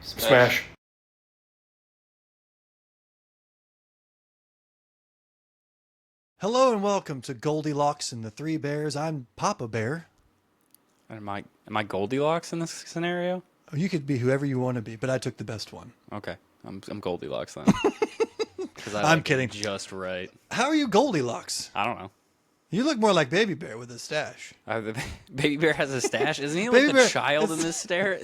Smash. Hello and welcome to Goldilocks and the Three Bears. I'm Papa Bear. Am I Goldilocks in this scenario? Oh, you could be whoever you want to be, but I took the best one. Okay, I'm Goldilocks then. Because I'm kidding. Just right. How are you Goldilocks? I don't know. You look more like Baby Bear with a stash. Baby Bear has a stash. Isn't he Baby like Bear- the child in this scenario?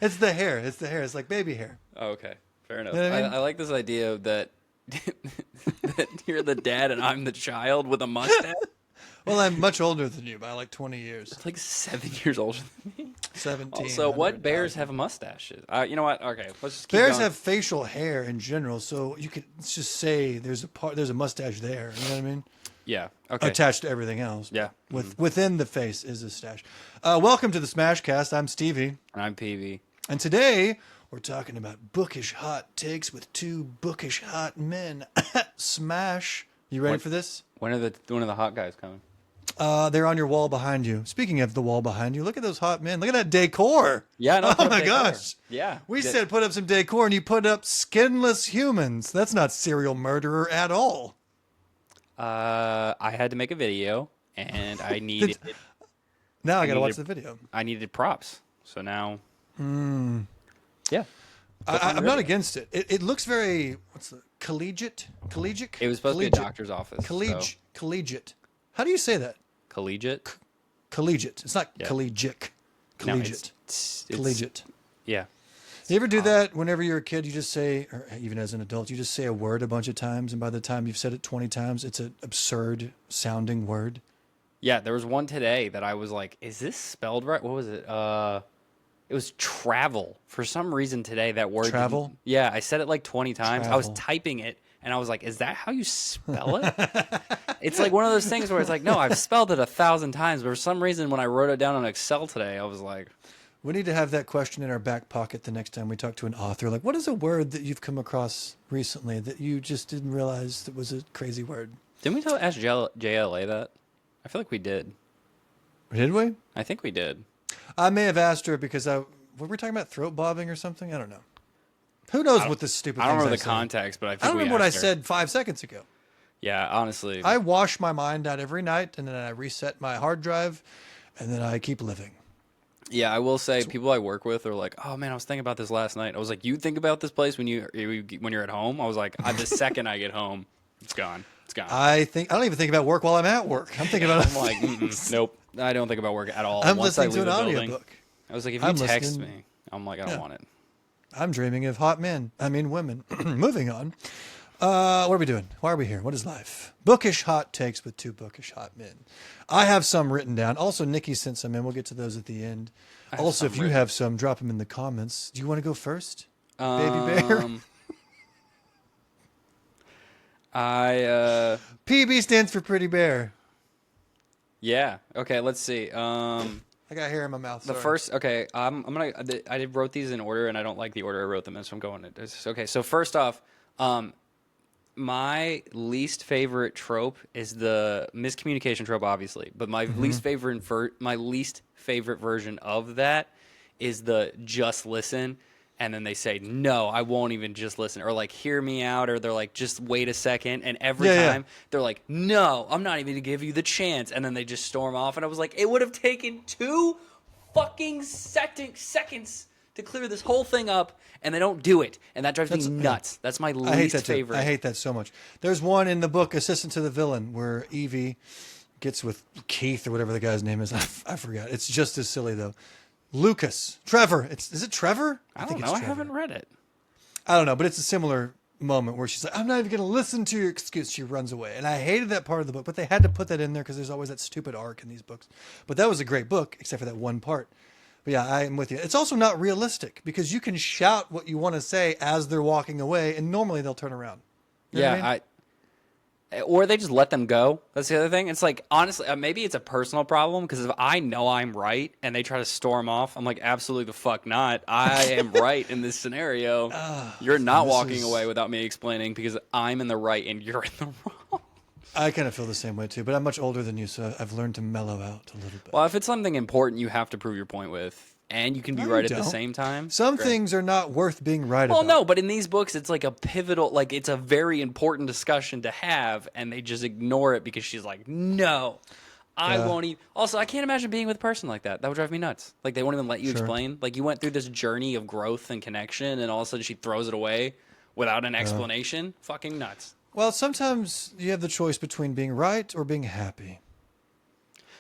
It's the hair. It's the hair. It's like baby hair. Oh, okay, fair enough. You know what I mean? I like this idea that that you're the dad and I'm the child with a mustache. Well, I'm much older than you by like 20 years. It's like 7 years older than me. 17. Also, what 100,000. bears have mustaches? You know what? Okay, let's just keep Bears going. have facial hair in general, so you could just say there's a mustache there. You know what I mean? Yeah. Okay. Attached to everything else. Yeah. Within the face is a stash. Welcome to the Smashcast. I'm Stevie. And I'm PV. And today, we're talking about bookish hot takes with two bookish hot men. Smash. You ready for this? When are the hot guys coming? They're on your wall behind you. Speaking of the wall behind you, look at those hot men. Look at that decor. Yeah. No, Oh my gosh. Yeah. We said put up some decor, and you put up skinless humans. That's not serial murderer at all. I had to make a video, and I needed Now I got to watch needed- the video. I needed props. So now, yeah, I'm not against it. It looks very, what's the, collegiate? Collegiate? it was supposed to be a doctor's office. Collegiate. How do you say that? Collegiate. Collegiate. It's not Yeah. collegiate. No, Collegiate. it's Collegiate. Yeah. You ever do that whenever you're a kid? You just say, or even as an adult, you just say a word a bunch of times, and by the time you've said it 20 times, it's an absurd sounding word. Yeah. There was one today that I was like, "Is this spelled right?" What was it? It was travel. For some reason today, that word. Travel? Yeah, I said it like 20 times. I was Travel. typing it, and I was like, "Is that how you spell it?" It's like one of those things where it's like, "No, I've spelled it 1,000 times," but for some reason, when I wrote it down on Excel today, I was like. We need to have that question in our back pocket the next time we talk to an author. Like, what is a word that you've come across recently that you just didn't realize that was a crazy word? Didn't we ask JLA that? I feel like we did. Did we? I think we did. I may have asked her because were we talking about throat bobbing or something? I don't know. Who knows what this stupid I don't things remember the say. context, but I think I don't we remember what I asked her. said 5 seconds ago. Yeah, honestly. I wash my mind out every night, and then I reset my hard drive, and then I keep living. Yeah, I will say people I work with are like, "Oh man, I was thinking about this last night." I was like, "You think about this place when you're at home?" I was like, "The second I get home, it's gone. It's gone." I don't even think about work while I'm at work. I'm thinking about I'm like, nope. I don't think about work at all. I'm Once I listening to leave an the building, audiobook. I was like, if you I'm text listening- me, I'm like, I don't want it. I'm dreaming of hot men. I mean, women. Moving on. What are we doing? Why are we here? What is life? Bookish hot takes with two bookish hot men. I have some written down. Also, Nikki sent some in. We'll get to those at the end. Also, if you have some, drop them in the comments. Do you want to go first? Baby Bear? PB stands for Pretty Bear. Yeah. Okay. Let's see. I got hair in my mouth. The sorry. first, okay, I wrote these in order, and I don't like the order I wrote them in, so I'm going to. Okay, so first off, my least favorite trope is the miscommunication trope, obviously, but my least favorite version of that is the just listen, and then they say no, I won't even just listen, or like hear me out, or they're like just wait a second, and every time they're like no, I'm not even gonna give you the chance, and then they just storm off, and I was like, it would have taken 2 fucking seconds to clear this whole thing up, and they don't do it, and that drives me nuts. That's my I hate least that too. favorite. I hate that so much. There's one in the book, Assistant to the Villain, where Evie gets with Keith or whatever the guy's name is. I forgot. It's just as silly though. Trevor. Is it Trevor? I don't think know. it's I Trevor. haven't read it. I don't know, but it's a similar moment where she's like, I'm not even going to listen to your excuse. She runs away. And I hated that part of the book, but they had to put that in there because there's always that stupid arc in these books. But that was a great book, except for that one part. But yeah, I'm with you. It's also not realistic because you can shout what you want to say as they're walking away, and normally they'll turn around. You know what I mean? Or they just let them go. That's the other thing. It's like, honestly, maybe it's a personal problem because if I know I'm right and they try to storm off, I'm like, absolutely the fuck not. I am right in this scenario. You're not walking away without me explaining because I'm in the right and you're in the wrong. I kind of feel the same way too, but I'm much older than you, so I've learned to mellow out a little bit. Well, if it's something important you have to prove your point with, and you can be No, right you at the don't. same time. Some things are not worth being right Well, about. no, but in these books, it's like a pivotal, like it's a very important discussion to have, and they just ignore it because she's like, no, I Yeah. won't even. Also, I can't imagine being with a person like that. That would drive me nuts. Like they won't even let you Sure. explain. Like you went through this journey of growth and connection, and all of a sudden she throws it away without an explanation. Fucking nuts. Well, sometimes you have the choice between being right or being happy.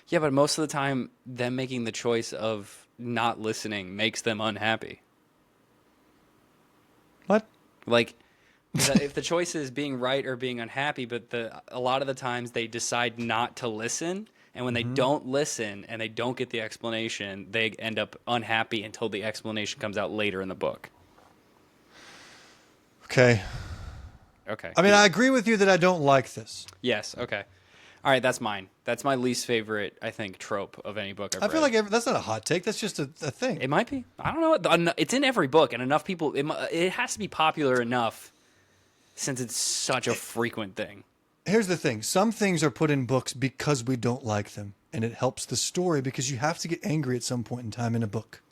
Yeah, but most of the time, them making the choice of not listening makes them unhappy. What? Like, if the choice is being right or being unhappy, but a lot of the times they decide not to listen, and when they don't listen and they don't get the explanation, they end up unhappy until the explanation comes out later in the book. Okay. Okay. I mean, I agree with you that I don't like this. Yes. Okay. All right. That's mine. That's my least favorite, I think, trope of any book I've I read. feel like that's not a hot take. That's just a thing. It might be. I don't know. It's in every book, and enough people. It has to be popular enough, since it's such a frequent thing. Here's the thing. Some things are put in books because we don't like them, and it helps the story because you have to get angry at some point in time in a book.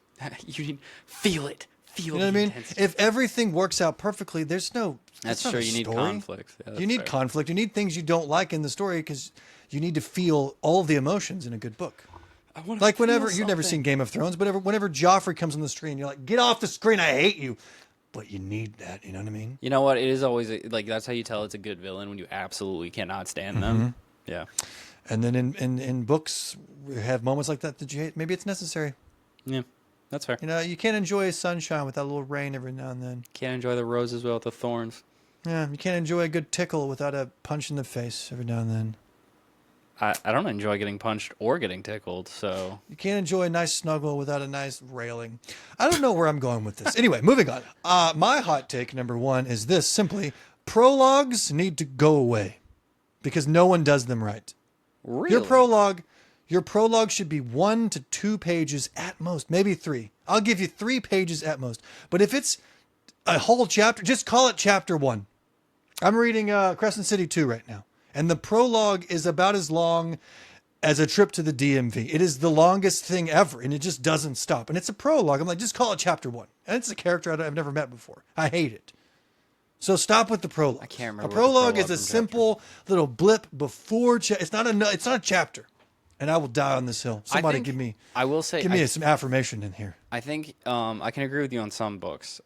You need feel it. Feel You know what I the mean? intensity. If everything works out perfectly, there's no. That's not true. a You need story. conflict. Yeah, that's You need fair. conflict. You need things you don't like in the story because you need to feel all the emotions in a good book. I wanna Like feel whenever you've never something. seen Game of Thrones, but whenever Joffrey comes on the screen, you're like, "Get off the screen! I hate you." But you need that. You know what I mean? You know what? It is always like that's how you tell it's a good villain when you absolutely cannot stand them. Yeah. And then in books, we have moments like that you hate. Maybe it's necessary. Yeah. That's fair. You know, you can't enjoy sunshine without a little rain every now and then. Can't enjoy the roses without the thorns. Yeah, you can't enjoy a good tickle without a punch in the face every now and then. I don't enjoy getting punched or getting tickled, so You can't enjoy a nice snuggle without a nice railing. I don't know where I'm going with this. Anyway, moving on. My hot take number one is this: simply, prologues need to go away because no one does them right. really Your prologue should be 1 to 2 pages at most, maybe 3. I'll give you 3 pages at most. But if it's a whole chapter, just call it chapter 1. I'm reading Crescent City 2 right now, and the prologue is about as long as a trip to the DMV. It is the longest thing ever, and it just doesn't stop. And it's a prologue. I'm like, just call it chapter 1. And it's a character I've never met before. I hate it. So stop with the prologue. I can't remember A what the prologue prologue is a from simple little blip before. It's not a chapter. And I will die on this hill. Somebody think- give me. I will say Give me some affirmation in here. I think I can agree with you on some books.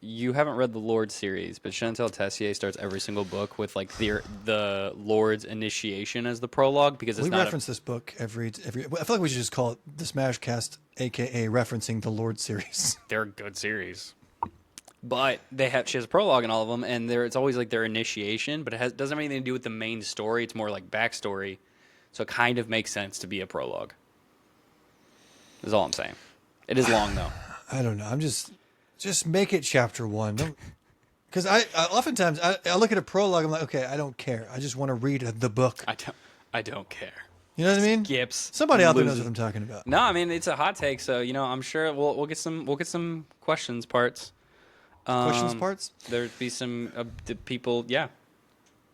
You haven't read the Lord series, but Chantal Tessier starts every single book with like the Lord's initiation as the prologue because it's We not reference this book every. I feel like we should just call it the Smashcast, aka referencing the Lord series. they're a good series. But she has a prologue in all of them, and it's always like their initiation, but doesn't have anything to do with the main story. It's more like backstory, so it kind of makes sense to be a prologue. Is all I'm saying. It is long though. I don't know. I'm just make it chapter 1. Because I oftentimes I look at a prologue. I'm like, okay, I don't care. I just want to read the book. I don't care. You know what I mean? Skips. Somebody out there knows loses. what I'm talking about. No, I mean it's a hot take, so I'm sure we'll get some questions parts. Questions parts. There'd be some people. Yeah.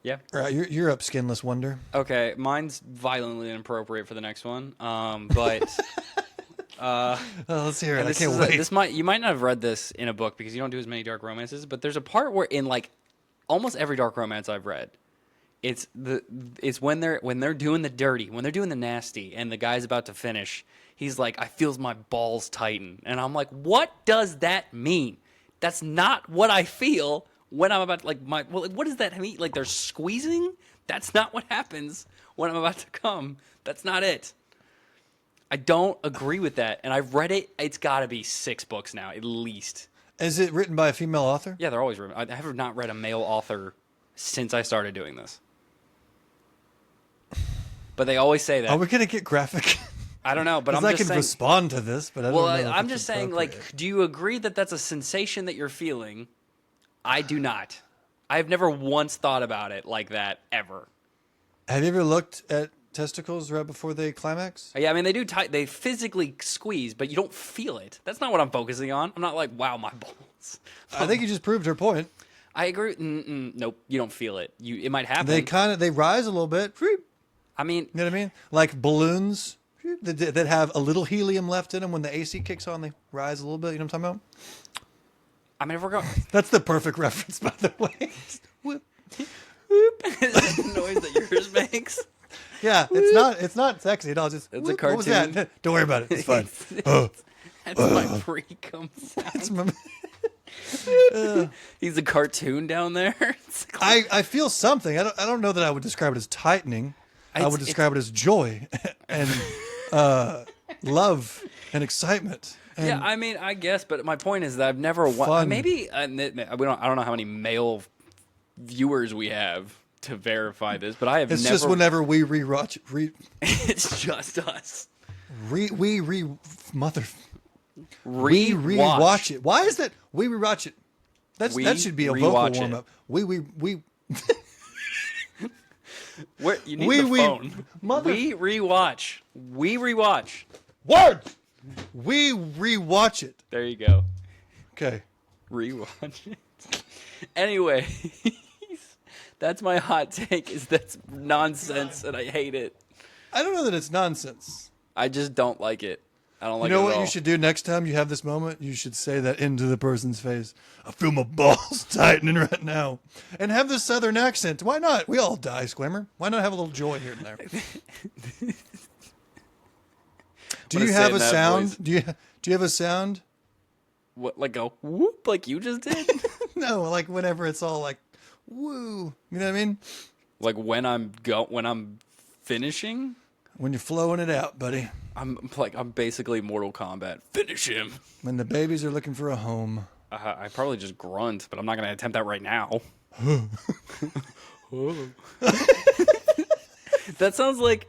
All right, you're up, Skinless Wonder. Okay, mine's violently inappropriate for the next one. But Oh, let's hear it. I this can't is wait. you might not have read this in a book because you don't do as many dark romances. But there's a part where in like almost every dark romance I've read, it's when they're doing the dirty, when they're doing the nasty, and the guy's about to finish. He's like, I feels my balls tighten, and I'm like, what does that mean? That's not what I feel when I'm about to, what does that mean? Like they're squeezing? That's not what happens when I'm about to come. That's not it. I don't agree with that. And I've read it. It's got to be 6 books now, at least. Is it written by a female author? Yeah, they're always written. I have not read a male author since I started doing this. But they always say that. Are we gonna get graphic? I don't know, but I'm I just can saying. respond to this, but I don't Well, know. if I'm it's just saying, appropriate. do you agree that that's a sensation that you're feeling? I do not. I've never once thought about it like that, ever. Have you ever looked at testicles right before they climax? Yeah, I mean, they physically squeeze, but you don't feel it. That's not what I'm focusing on. I'm not like, wow, my balls. I think you just proved her point. I agree. Nope, you don't feel it. It might happen. They rise a little bit. You I mean, know what I mean? Like balloons that have a little helium left in them. When the AC kicks on, they rise a little bit. You know what I'm talking about? I mean, if we're going, That's the perfect reference, by the way. Whoop. whoop, is that the noise that yours makes? Yeah, it's not sexy at all. Just It's a whoop. What was cartoon. that? Don't worry about it. It's fine. That's my pre-cum sound. It's my- He's a cartoon down there. It's like- I feel something. I don't know that I would describe it as tightening. I would describe it as joy and love and excitement. And yeah, I mean, I guess, but my point is that I've never Fun. maybe I don't know how many male viewers we have to verify this, but I have it's never. just whenever we rewatch, It's just us. we Rewatch. rewatch it. Why is that? We rewatch it. That should be a vocal rewatch it. warm up. We Where you need We- the we- phone. mother- We rewatch. We rewatch. words. We rewatch it. There you go. Okay. Rewatch it. Anyway, that's my hot take. Is that's nonsense and I hate it. I don't know that it's nonsense. I just don't like it. I don't like You know it what at all. you should do next time you have this moment? You should say that into the person's face. I feel my balls tightening right now. And have this southern accent. Why not? We all die, Squimmer. Why not have a little joy here and there? Do Wanna you say have it a in that sound? voice? Do you have a sound? What, like a whoop, like you just did? No, like whenever it's all like, woo. You know what I mean? Like when I'm finishing, When you're flowing it out, buddy. I'm basically Mortal Kombat. Finish him. When the babies are looking for a home. I probably just grunt, but I'm not gonna attempt that right now. That sounds like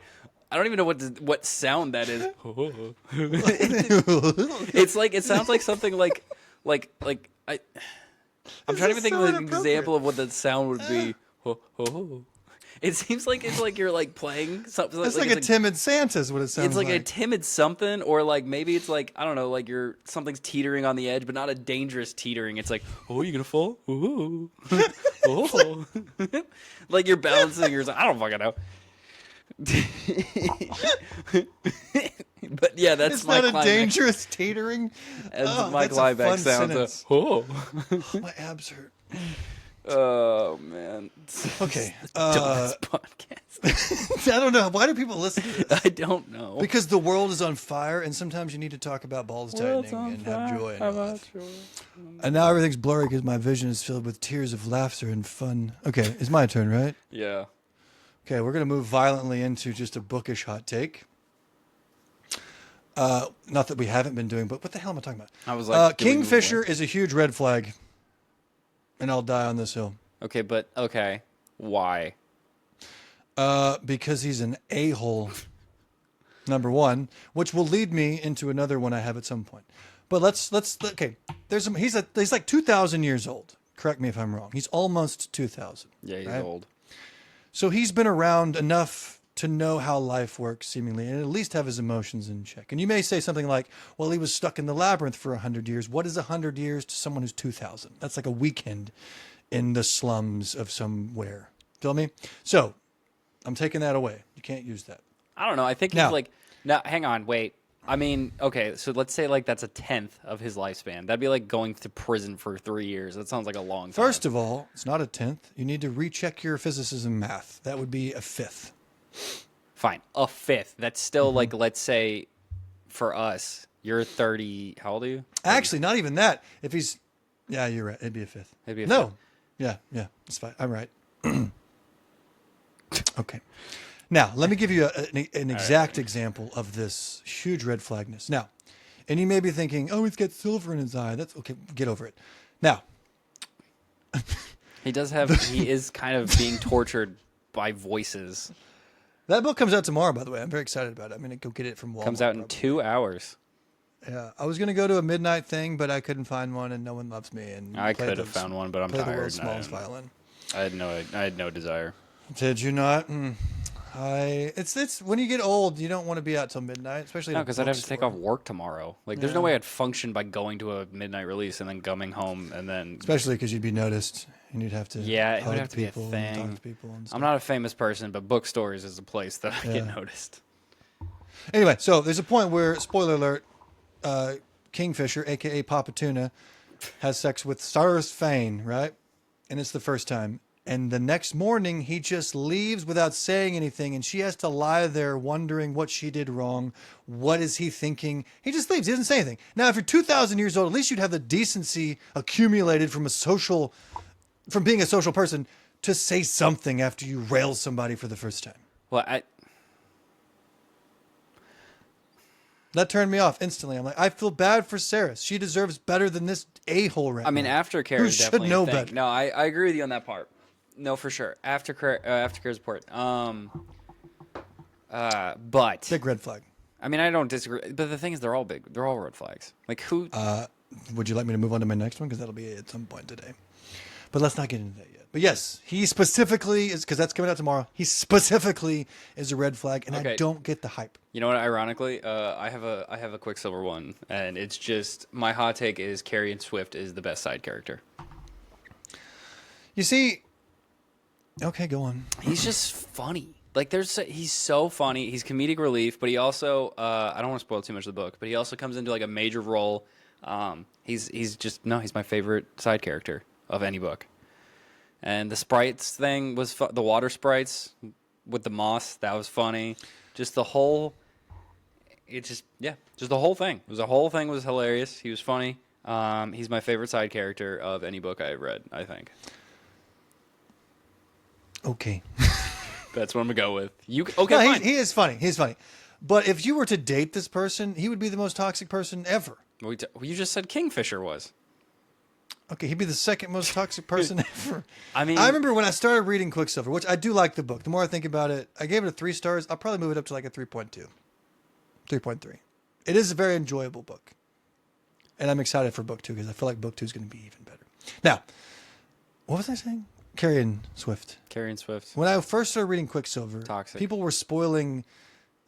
I don't even know what sound that is. It's like it sounds like something like I'm trying to even think so of an inappropriate. example of what that sound would be. It seems like it's like you're like playing something. It's like a timid Santa is what it sounds It's like a timid something, or like maybe it's like I don't know, like something's teetering on the edge, but not a dangerous teetering. It's like, oh, you gonna fall? Ooh, oh, like you're balancing yourself. I don't fucking know. But yeah, that's It's my not a climax. dangerous teetering. As Oh, my that's a climax fun sounds. sentence. Oh, My abs hurt. oh man. Okay. Dumbest podcast. I don't know. Why do people listen to this? I don't know. Because the world is on fire, and sometimes you need to talk about balls tightening and have joy in your life. And now everything's blurry because my vision is filled with tears of laughter and fun. Okay, it's my turn, right? Yeah. Okay, we're going to move violently into just a bookish hot take. Not that we haven't been doing, but what the hell am I talking about? I was like, doing Kingfisher is a huge red flag, and I'll die on this hill. Okay, but okay, why? Because he's an a-hole, number one, which will lead me into another one I have at some point. But let's okay. He's like 2,000 years old. Correct me if I'm wrong. He's almost 2,000. Yeah, he's right? old. So he's been around enough to know how life works, seemingly, and at least have his emotions in check. And you may say something like, well, he was stuck in the labyrinth for 100 years. What is 100 years to someone who's 2,000? That's like a weekend in the slums of somewhere. Feel me? So I'm taking that away. You can't use that. I don't know. I think Now- he's like, no, hang on, wait. I mean, okay, so let's say like that's a tenth of his lifespan. That'd be like going to prison for 3 years. That sounds like a long time. First of all, it's not a tenth. You need to recheck your physicism math. That would be a fifth. Fine, a fifth. That's still Mm-hmm. like, let's say, for us, you're 30. How old are you? Actually, not even that. If he's, yeah, you're right. It'd be a fifth. It'd be a no. fifth. Yeah, it's fine. I'm right. Okay. Now, let me give you an exact example of this huge red flagness. Now, and you may be thinking, oh, he's got silver in his eye. That's okay. Get over it. Now, He does have. He is kind of being tortured by voices. that book comes out tomorrow, by the way. I'm very excited about it. I'm going to go get it from Walmart. Comes out in probably. 2 hours. Yeah, I was going to go to a midnight thing, but I couldn't find one, and no one loves me. And I played could have the- found one, but I'm played the tired. world's and I smallest didn't- violin. I had no desire. Did you not? It's when you get old, you don't want to be out till midnight, especially. No, at a because I'd have to take bookstore. off work tomorrow. Like, there's no way I'd function by going to a midnight release and then coming home and then. Especially because you'd be noticed, and you'd have to. Yeah, it would hug have to be a people and thing. talk to people and stuff. I'm not a famous person, but bookstores is a place that I get Yeah. noticed. Anyway, so there's a point where, spoiler alert, Kingfisher, a.k.a. Papa Tuna, has sex with Cyrus Fane, right? And it's the first time. And the next morning, he just leaves without saying anything, and she has to lie there wondering what she did wrong. What is he thinking? He just leaves. He doesn't say anything. Now, if you're 2,000 years old, at least you'd have the decency accumulated from being a social person to say something after you rail somebody for the first time. Well, That turned me off instantly. I'm like, I feel bad for Sarah. She deserves better than this a-hole right I mean, now. aftercare Who is should definitely know a thing. better. No, I agree with you on that part. No, for sure. Aftercare's important. But Big red flag. I mean, I don't disagree. But the thing is, they're all big. They're all red flags. Like who? Would you like me to move on to my next one? Because that'll be at some point today. But let's not get into that yet. But yes, he specifically is, because that's coming out tomorrow. He specifically is a red flag, and Okay. I don't get the hype. You know what? Ironically, I have a Quicksilver one, and it's just my hot take is Carrie and Swift is the best side character. You see, okay, go on. He's just funny. Like he's so funny. He's comedic relief, but he also I don't want to spoil too much of the book, but he also comes into like a major role. He's my favorite side character of any book. And the sprites thing was the water sprites with the moss, that was funny. Just the whole just the whole thing. The whole thing was hilarious. He was funny. He's my favorite side character of any book I've read, I think. Okay. That's what I'm gonna go with. Okay, No, fine. he is funny. He's funny. But if you were to date this person, he would be the most toxic person ever. You just said Kingfisher was. Okay, he'd be the second most toxic person ever. I mean, I remember when I started reading Quicksilver, which I do like the book. The more I think about it, I gave it a 3 stars. I'll probably move it up to like a 3.2, 3.3. It is a very enjoyable book. And I'm excited for book 2 because I feel like book 2 is going to be even better. Now, what was I saying? Carrie and Swift. Carrie and Swift. When I first started reading Quicksilver, Toxic. people were spoiling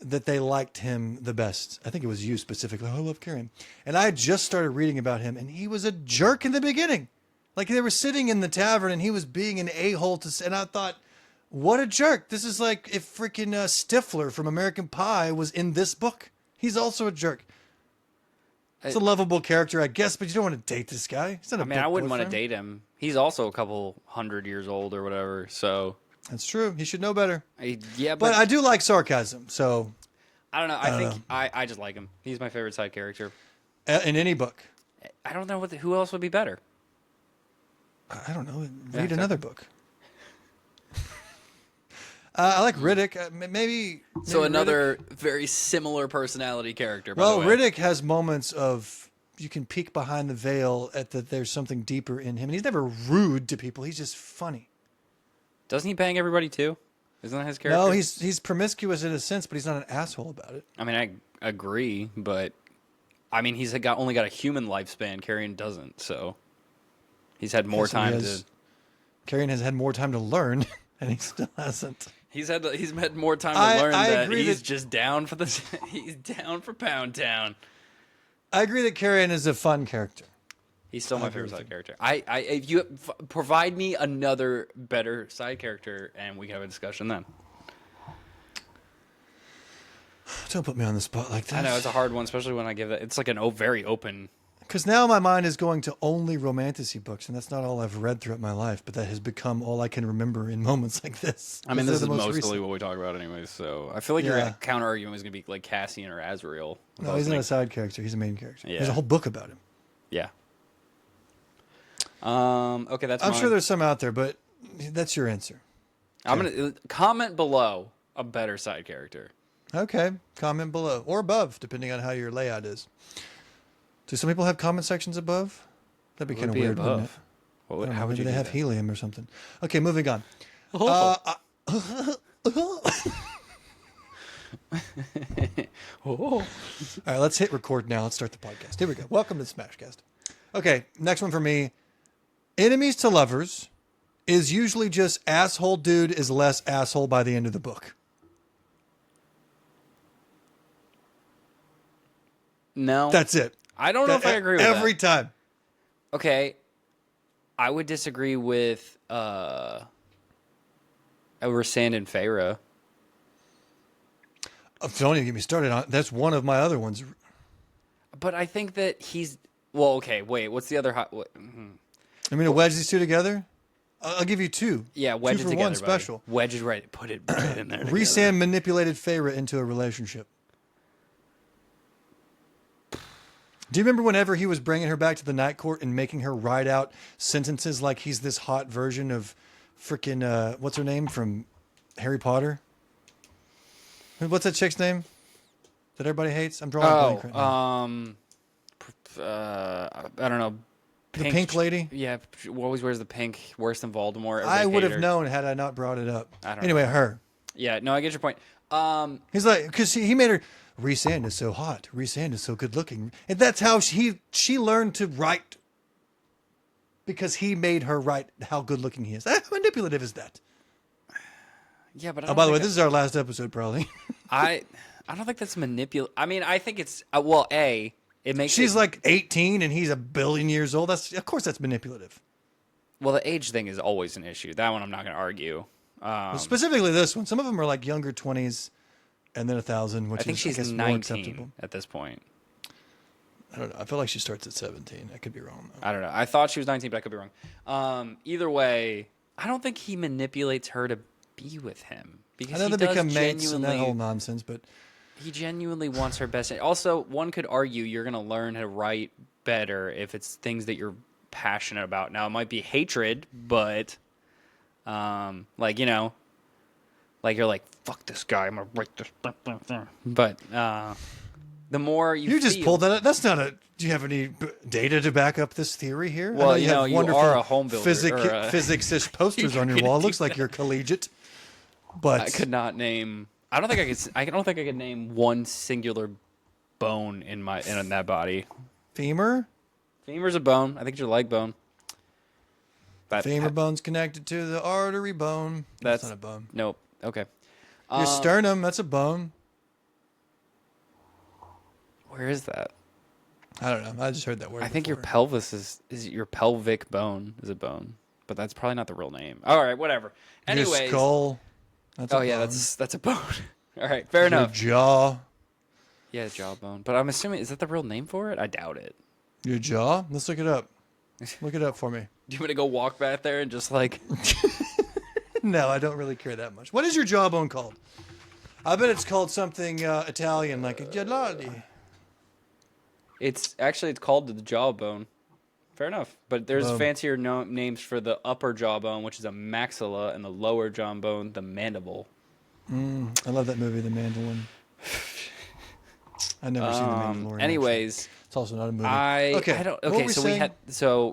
that they liked him the best. I think it was you specifically. Oh, I love Carrie. And I had just started reading about him, and he was a jerk in the beginning. Like, they were sitting in the tavern, and he was being an a-hole and I thought, what a jerk. This is like if freaking Stifler from American Pie was in this book. He's also a jerk. It's a lovable character, I guess, but you don't want to date this guy. He's not a I wouldn't want to boyfriend. date him. He's also a couple 100 years old or whatever, so That's true. He should know better. yeah. But I do like sarcasm, so I don't know. I think I just like him. He's my favorite side character. in any book. I don't know who else would be better. I don't know. Yeah, Read another book. I like Riddick. Maybe So Riddick. another very similar personality character. By Well, the way. Riddick has moments of you can peek behind the veil at that there's something deeper in him. And he's never rude to people. He's just funny. Doesn't he bang everybody too? Isn't that his character? No, he's promiscuous in a sense, but he's not an asshole about it. I mean, I agree, but I mean, he's only got a human lifespan. Carrion doesn't, so he's had more So time to. Carrion has had more time to learn, and he still hasn't. He's had more time to learn I that agree he's that- just down for he's down for Pound Town. I agree that Carrion is a fun character. He's still my agree favorite with side character. If you provide me another better side character, and we can have a discussion then. Don't put me on the spot like that. I know it's a hard one, especially when I give it. It's like very open. Because now my mind is going to only romantasy books, and that's not all I've read throughout my life, but that has become all I can remember in moments like this. I mean, They're this is the most mostly recent. what we talk about, anyways. So I feel like Yeah. your counter argument is going to be like Cassian or Azrael. No, he's not a side character. He's a main character. Yeah. There's a whole book about him. Yeah. Okay, that's. I'm mine. sure there's some out there, but that's your answer. I'm gonna comment below a better side character. Okay. Comment below or above, depending on how your layout is. Do some people have comment sections above? That'd be What kind of would be weird, wouldn't it? above? What I would, don't know, how would maybe you they do have that? helium or something. Okay, moving on. Oh. All right, let's hit record now. Let's start the podcast. Here we go. Welcome to Smashcast. Okay, next one for me. Enemies to lovers is usually just asshole dude is less asshole by the end of the book. No, That's it. I don't know if I agree with every that. time. Okay, I would disagree with Rysand and Feyre. Don't even get me started on. That's one of my other ones. But I think that he's well. Okay, wait. What's the other? I mean, to wedge these two together. I'll give you two. Yeah, wedge two it for together. one special. Buddy. Wedge it right. Put it right in there. Rhysand manipulated Feyre into a relationship. Do you remember whenever he was bringing her back to the Night Court and making her write out sentences like he's this hot version of freaking what's her name from Harry Potter? What's that chick's name that everybody hates? I'm drawing a blank right now. I don't know. The pink lady? Yeah, she always wears the pink, worse than Voldemort. I would have known had I not brought it up. Anyway, her. Yeah, no, I get your point. He's like, because he made her, Rhysand is so hot. Rhysand is so good looking. And that's how she learned to write, because he made her write how good looking he is. How manipulative is that? Yeah, but by the way, this is our last episode, probably. I don't think that's manipulative. I mean, I think it's, well, it makes She's like 18 and he's 1 billion years old. Of course that's manipulative. Well, the age thing is always an issue. That one I'm not going to argue. Specifically this one. Some of them are like younger 20s and then 1,000, which I think she's 19 at this point. I don't know. I feel like she starts at 17. I could be wrong, though. I don't know. I thought she was 19, but I could be wrong. Either way, I don't think he manipulates her to be with him. Because I know they become mates and that whole nonsense, but... He genuinely wants her best. Also, one could argue you're going to learn how to write better if it's things that you're passionate about. Now, it might be hatred, but, like, you know, like you're like, fuck this guy, I'm going to write this. But the more you just pulled that out. That's not a... Do you have any data to back up this theory here? Well, you know, you are a home builder. Physics-ish posters on your wall. Looks like you're collegiate. But I could not name... I don't think I could name one singular bone in that body. Femur? Femur's a bone. I think it's your leg bone. Femur bone's connected to the artery bone. That's not a bone. Nope. Okay. Your sternum, that's a bone. Where is that? I don't know. I just heard that word. I think your pelvis is your pelvic bone is a bone, but that's probably not the real name. All right, whatever. Anyways, your skull. That's a bone. that's a bone. All right, fair enough. Your jaw. Yeah, jawbone. But I'm assuming, is that the real name for it? I doubt it. Your jaw? Let's look it up. Look it up for me. Do you want to go walk back there and just like... No, I don't really care that much. What is your jawbone called? I bet it's called something Italian, like a gelati. It's called the jawbone. Fair enough. But there's fancier names for the upper jawbone, which is a maxilla, and the lower jawbone, the mandible. I love that movie, The Mandolin. I've never seen The Mandalorian. Anyways, it's also not a movie. Okay, so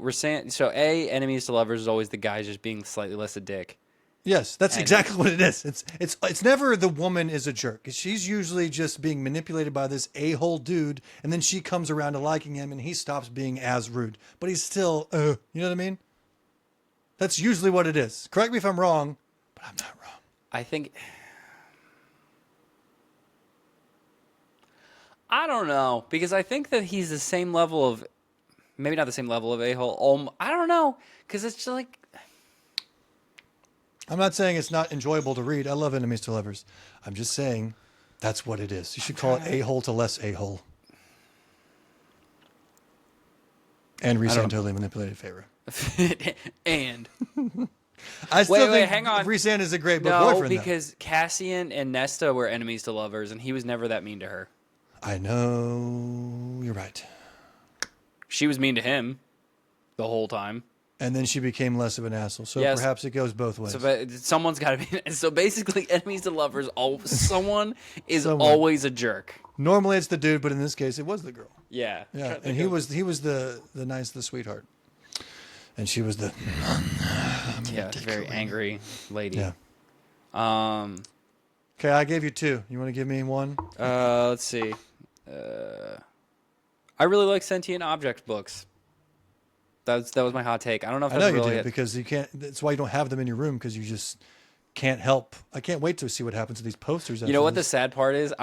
enemies to lovers is always the guy just being slightly less a dick. Yes, that's exactly what it is. It's never the woman is a jerk. She's usually just being manipulated by this a-hole dude, and then she comes around to liking him, and he stops being as rude. But he's still, you know what I mean? That's usually what it is. Correct me if I'm wrong, but I'm not wrong. I think... I don't know, because I think that he's the same level of... Maybe not the same level of a-hole. I don't know, because it's just like... I'm not saying it's not enjoyable to read. I love Enemies to Lovers. I'm just saying that's what it is. You should call it a-hole to less a-hole. And Rhysand totally manipulated Feyre. And... I still think hang on. Rhysand is a great boyfriend. No, because Cassian and Nesta were enemies to lovers, and he was never that mean to her. I know. You're right. She was mean to him the whole time. And then she became less of an asshole. So perhaps it goes both ways. So someone's got to be... So basically, enemies to lovers, someone is always a jerk. Normally it's the dude, but in this case, it was the girl. Yeah. Yeah, and he was the sweetheart. And she was the... very angry lady. Yeah. Okay, I gave you two. You want to give me one? Let's see. I really like sentient object books. That was my hot take. I don't know if that's really it. Because you can't. That's why you don't have them in your room, because you just can't help. I can't wait to see what happens to these posters. You know what the sad part is?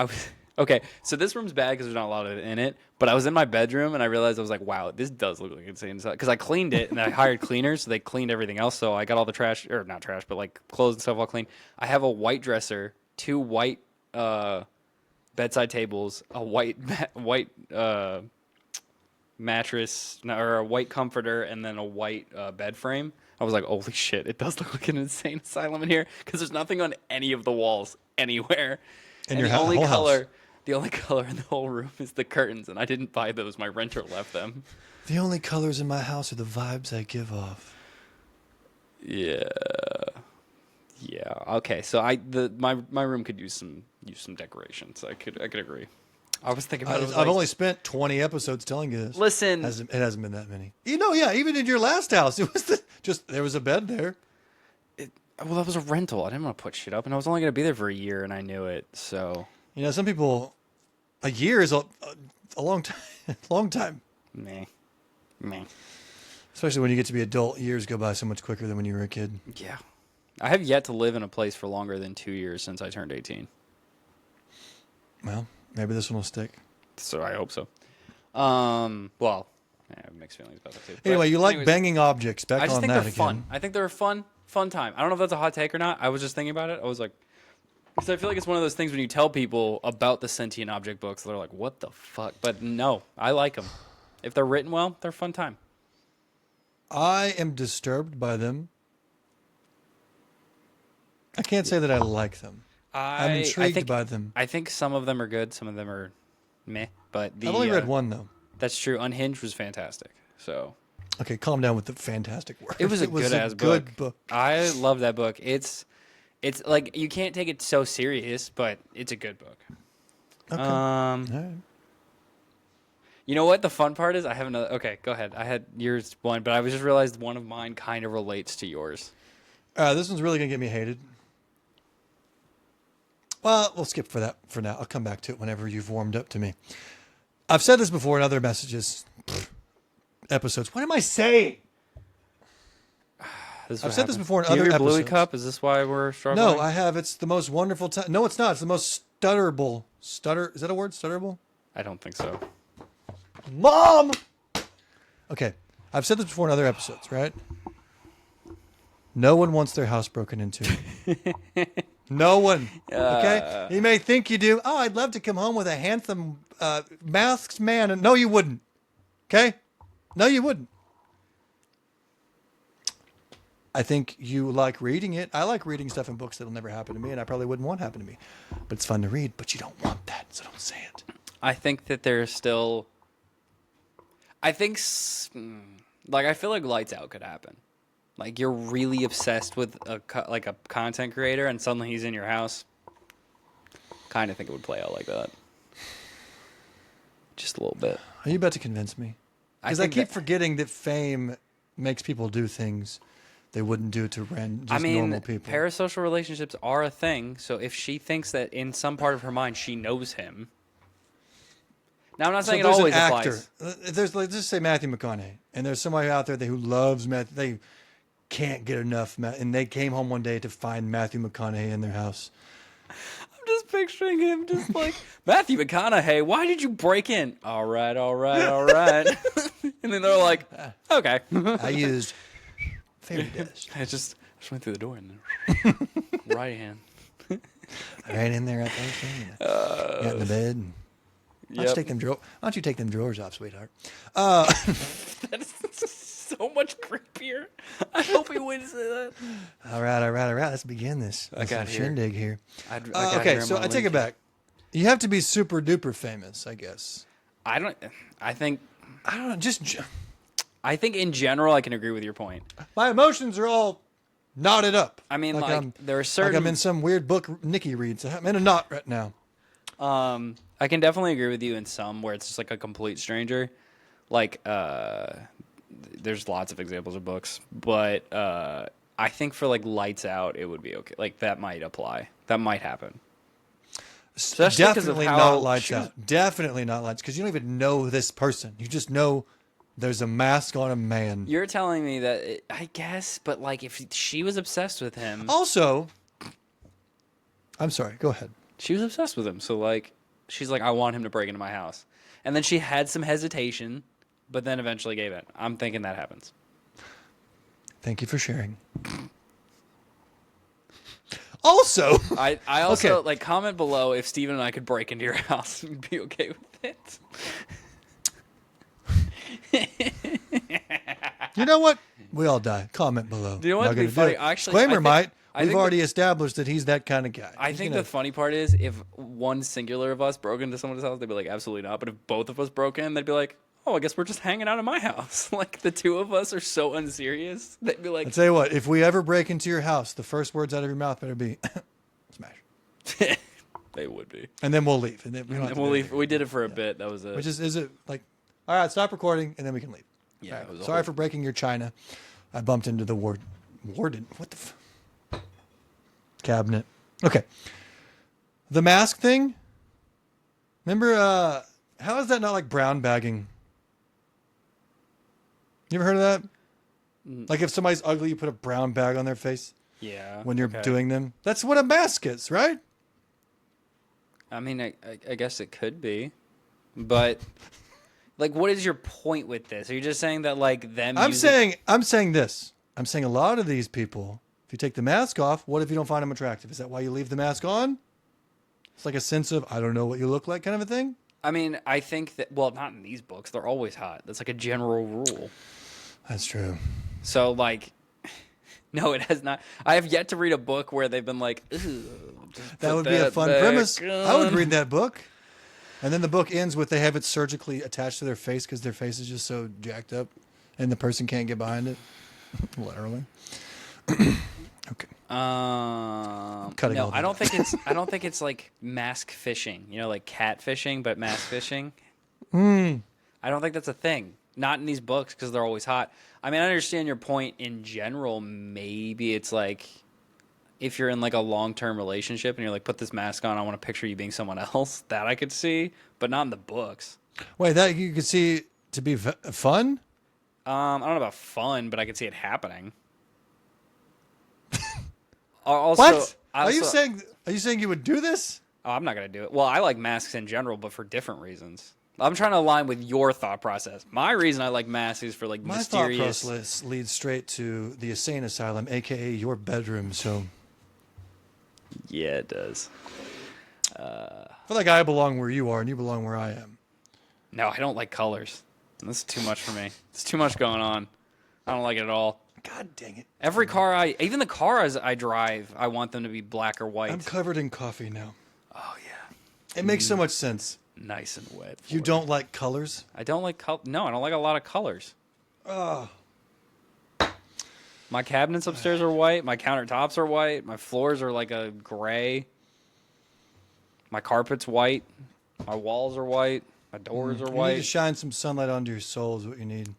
Okay, so this room's bad because there's not a lot of it in it. But I was in my bedroom and I realized I was like, wow, this does look like insane. Because I cleaned it and I hired cleaners, so they cleaned everything else. So I got all the trash, or not trash, but like clothes and stuff all clean. I have a white dresser, two white bedside tables, a white mattress or a white comforter, and then a white bed frame. I was like, holy shit, it does look like an insane asylum in here because there's nothing on any of the walls anywhere. In And your the only whole color, house. the only color in the whole room is the curtains, and I didn't buy those. My renter left them. The only colors in my house are the vibes I give off. Yeah. Yeah. Okay. So my room could use some decorations. I could agree. I was thinking about it. I've only spent 20 episodes telling you this. Listen. It hasn't been that many. Yeah, even in your last house, it was there was a bed there. Well, that was a rental. I didn't want to put shit up, and I was only going to be there for a year, and I knew it. So. Some people, a year is a long time. Long time. Meh. Especially when you get to be adult, years go by so much quicker than when you were a kid. Yeah. I have yet to live in a place for longer than 2 years since I turned 18. Well, maybe this one will stick. So I hope so. Well, I have mixed feelings about that too. Anyway, But you like anyways, banging objects. Back I just on think that they're again. fun. I think they're a fun time. I don't know if that's a hot take or not. I was just thinking about it. I was like, because I feel like it's one of those things when you tell people about the sentient object books, they're like, what the fuck? But no, I like them. If they're written well, they're a fun time. I am disturbed by them. I can't say that I like them. I'm intrigued by them. I think some of them are good. Some of them are meh. But I've only read one, though. That's true. Unhinged was fantastic. So Okay, calm down with the fantastic word. it was a good-ass book. Good book. I love that book. It's like you can't take it so serious, but it's a good book. Okay. All right. You know what the fun part is? I have another. Okay, go ahead. I had yours one, but I just realized one of mine kind of relates to yours. This one's really going to get me hated. Well, we'll skip for that for now. I'll come back to it whenever you've warmed up to me. I've said this before in other messages, episodes. What am I saying? I've said this before in Do you other have your Bluey episodes. cup? Is this why we're struggling? No, I have. It's the most wonderful time. No, it's not. It's the most stutterable. Stutter? Is that a word? Stutterable? I don't think so. Mom! Okay. I've said this before in other episodes, right? No one wants their house broken into. No one. Okay? You may think you do. Oh, I'd love to come home with a handsome masked man. And no, you wouldn't. Okay? No, you wouldn't. I think you like reading it. I like reading stuff in books that'll never happen to me, and I probably wouldn't want to happen to me. But it's fun to read, but you don't want that, so don't say it. I think that there's still. I think, I feel like Lights Out could happen. Like you're really obsessed with a content creator, and suddenly he's in your house. Kind of think it would play out like that. Just a little bit. Are you about to convince me? Because I keep forgetting that fame makes people do things they wouldn't do to normal people. Parasocial relationships are a thing. So if she thinks that in some part of her mind she knows him. Now I'm not saying it there's always an applies. actor. There's let's just say Matthew McConaughey, and there's somebody out there who loves Matthew. They can't get enough, and they came home one day to find Matthew McConaughey in their house. I'm just picturing him just like, Matthew McConaughey, why did you break in? All right. And then they're like, okay. I used fairy dust. I just went through the door and then right hand. I ran in there at that got in the bed. And, why don't you take them drawers off, sweetheart? That is so much creepier. I hope he wouldn't say that. All right. Let's begin this. I got here. Shindig here. I got Okay, here in so my I take it link. back. You have to be super duper famous, I guess. I think I don't know. in general I can agree with your point. My emotions are all knotted up. I mean, there are like certain. I'm in some weird book Nikki reads. I'm in a knot right now. I can definitely agree with you in some where it's just like a complete stranger. Like, there's lots of examples of books, but I think for like Lights Out, it would be okay. Like that might apply. That might happen. Especially 'cause of Definitely how not Lights she was- Out. Definitely not Lights, because you don't even know this person. You just know there's a mask on a man. You're telling me that I guess, but like if she was obsessed with him, Also, I'm sorry. Go ahead. she was obsessed with him. So like, she's like, I want him to break into my house, and then she had some hesitation, but then eventually gave in. I'm thinking that happens. Thank you for sharing. Also, I also Okay. comment below if Steven and I could break into your house and you'd be okay with it. you know what? We all die. Comment below. Do you know Not what'd be gonna do funny? it. Actually, Disclaimer, I We've think already established that he's that kind of guy. I He's think gonna- the funny part is if one singular of us broke into someone's house, they'd be like, absolutely not. But if both of us broke in, they'd be like, oh, I guess we're just hanging out at my house. Like the two of us are so unserious. They'd be like, I'll tell you what. If we ever break into your house, the first words out of your mouth better be smash, they would be. and then we'll leave. And then we don't have And to we'll do leave. anything. We did it for a bit. That was it. Which is it like? All right, stop recording, and then we can leave. Yeah, All right, it was a sorry whole- for breaking your china. I bumped into the warden. What the cabinet? Okay. The mask thing. Remember? How is that not like brown bagging? You ever heard of that? Like if somebody's ugly, you put a brown bag on their face Yeah. when you're okay. doing them. That's what a mask is, right? I mean, I guess it could be, but like, what is your point with this? Are you just saying that like them? I'm saying this. I'm saying a lot of these people, if you take the mask off, what if you don't find them attractive? Is that why you leave the mask on? It's like a sense of I don't know what you look like kind of a thing. I mean, I think that not in these books. They're always hot. That's like a general rule. That's true. So like, no, it has not. I have yet to read a book where they've been like, "Ugh, just That put would be a fun back premise. I would on." read that book. And then the book ends with they have it surgically attached to their face because their face is just so jacked up and the person can't get behind it. Literally. Okay. Cutting No, all I that don't think it's. I don't think it's like mask fishing. You know, like cat fishing, but mask fishing. I don't think that's a thing. Not in these books because they're always hot. I mean, I understand your point in general. Maybe it's like if you're in like a long-term relationship and you're like, put this mask on, I want to picture you being someone else. That I could see, but not in the books. Wait, that you could see to be fun? I don't know about fun, but I could see it happening. Also, What? I Are you also- saying you would do this? Oh, I'm not gonna do it. Well, I like masks in general, but for different reasons. I'm trying to align with your thought process. My reason I like masks is for like My mysterious. thought process leads straight to the insane asylum, aka your bedroom. So Yeah, it does. I feel like I belong where you are and you belong where I am. No, I don't like colors. This is too much for me. It's too much going on. I don't like it at all. God dang it. Every car even the cars I drive, I want them to be black or white. I'm covered in coffee now. Oh yeah, It makes so much sense. nice and wet. You for don't like colors? I don't like No, I don't like a lot of colors. Oh. My cabinets upstairs are white. My countertops are white. My floors are like a gray. My carpet's white. My walls are white. My doors are You need to white. shine some sunlight onto your soul is what you need.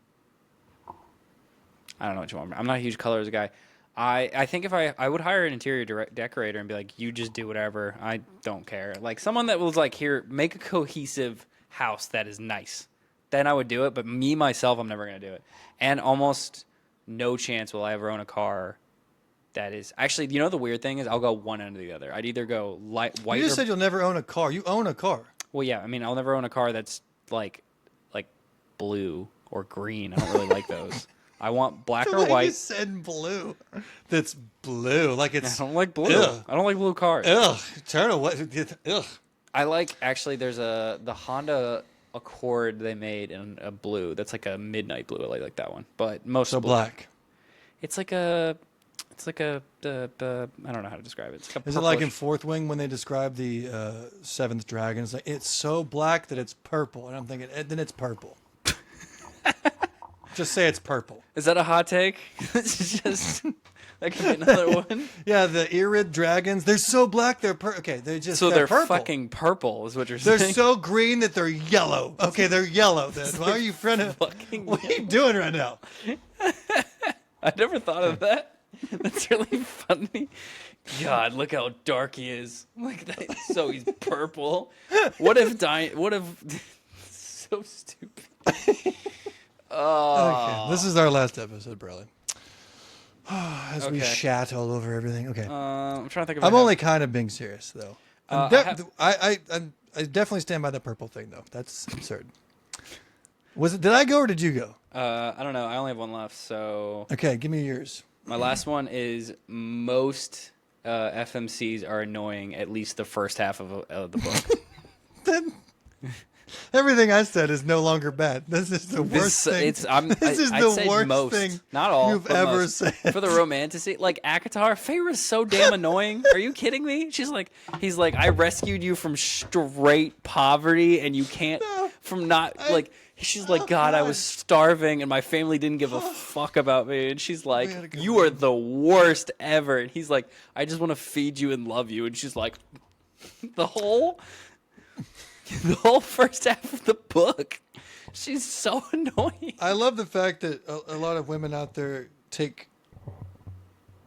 I don't know what you want. I'm not a huge colors guy. I think if I would hire an interior decorator and be like, you just do whatever. I don't care. Like someone that was like, here, make a cohesive house that is nice. Then I would do it. But me, myself, I'm never going to do it. And almost no chance will I ever own a car that is... Actually, you know the weird thing is I'll go one end or the other. I'd either go white You just or... said you'll never own a car. You own a car. Well, yeah. I mean, I'll never own a car that's like blue or green. I don't really like those. I want black The or way you white. said blue. That's blue. Like I it's... don't like blue. Ugh. I don't like blue cars. Ugh. Turn away. Ugh. I like actually. There's the Honda Accord they made in a blue. That's like a midnight blue. I like that one. But most So blue. black. It's like a. I don't know how to describe it. It's like a Is it like in purplish- Fourth Wing when they describe the seventh dragon? It's like it's so black that it's purple, and I'm thinking then it's purple. Just say it's purple. Is that a hot take? It's just that could be another one. Yeah, the Irid dragons. They're so black. Okay. So they're purple. fucking purple, is what you're They're saying. so green that they're yellow. Okay, they're yellow. Then why are you trying to? fucking What are you doing right now? I never thought of that. That's really funny. God, look how dark he is. Like that. So he's purple. What if so stupid. Okay, this is our last episode, Bradley. As we Okay. shat all over everything. Okay, I'm trying to think of. I'm only kind of being serious though. I I definitely stand by the purple thing though. That's absurd. Did I go or did you go? I don't know. I only have one left. So Okay, give me yours. my last one is most FMCs are annoying at least the first half of the book. Then everything I said is no longer bad. This is the worst thing. This is I'd the say worst most, thing not all, you've but ever most. said. For the romantic, like Akatar, Feyre's so damn annoying. Are you kidding me? He's like, I rescued you from straight poverty, and you can't She's like, God, I was starving, and my family didn't give a fuck about me. And she's like, you are the worst ever. And he's like, I just want to feed you and love you. And she's like, the whole first half of the book, she's so annoying. I love the fact that a lot of women out there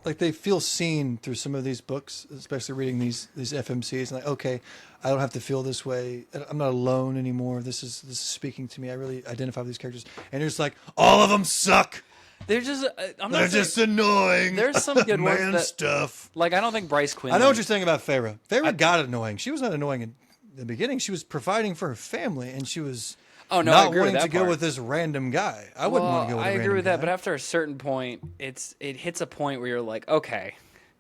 they feel seen through some of these books, especially reading these FMCs. And like, okay, I don't have to feel this way. I'm not alone anymore. This is speaking to me. I really identify with these characters. And you're just like, all of them suck. They're just, They're just annoying. There's some good ones man that, stuff. Like, I don't think Bryce Quinlan. I know what you're saying about Feyre. Feyre got annoying. She was not annoying in the beginning. She was providing for her family, and she was not wanting to go with this random guy. I wouldn't want to go with a random guy. I agree with that, but after a certain point, it hits a point where you're like, okay.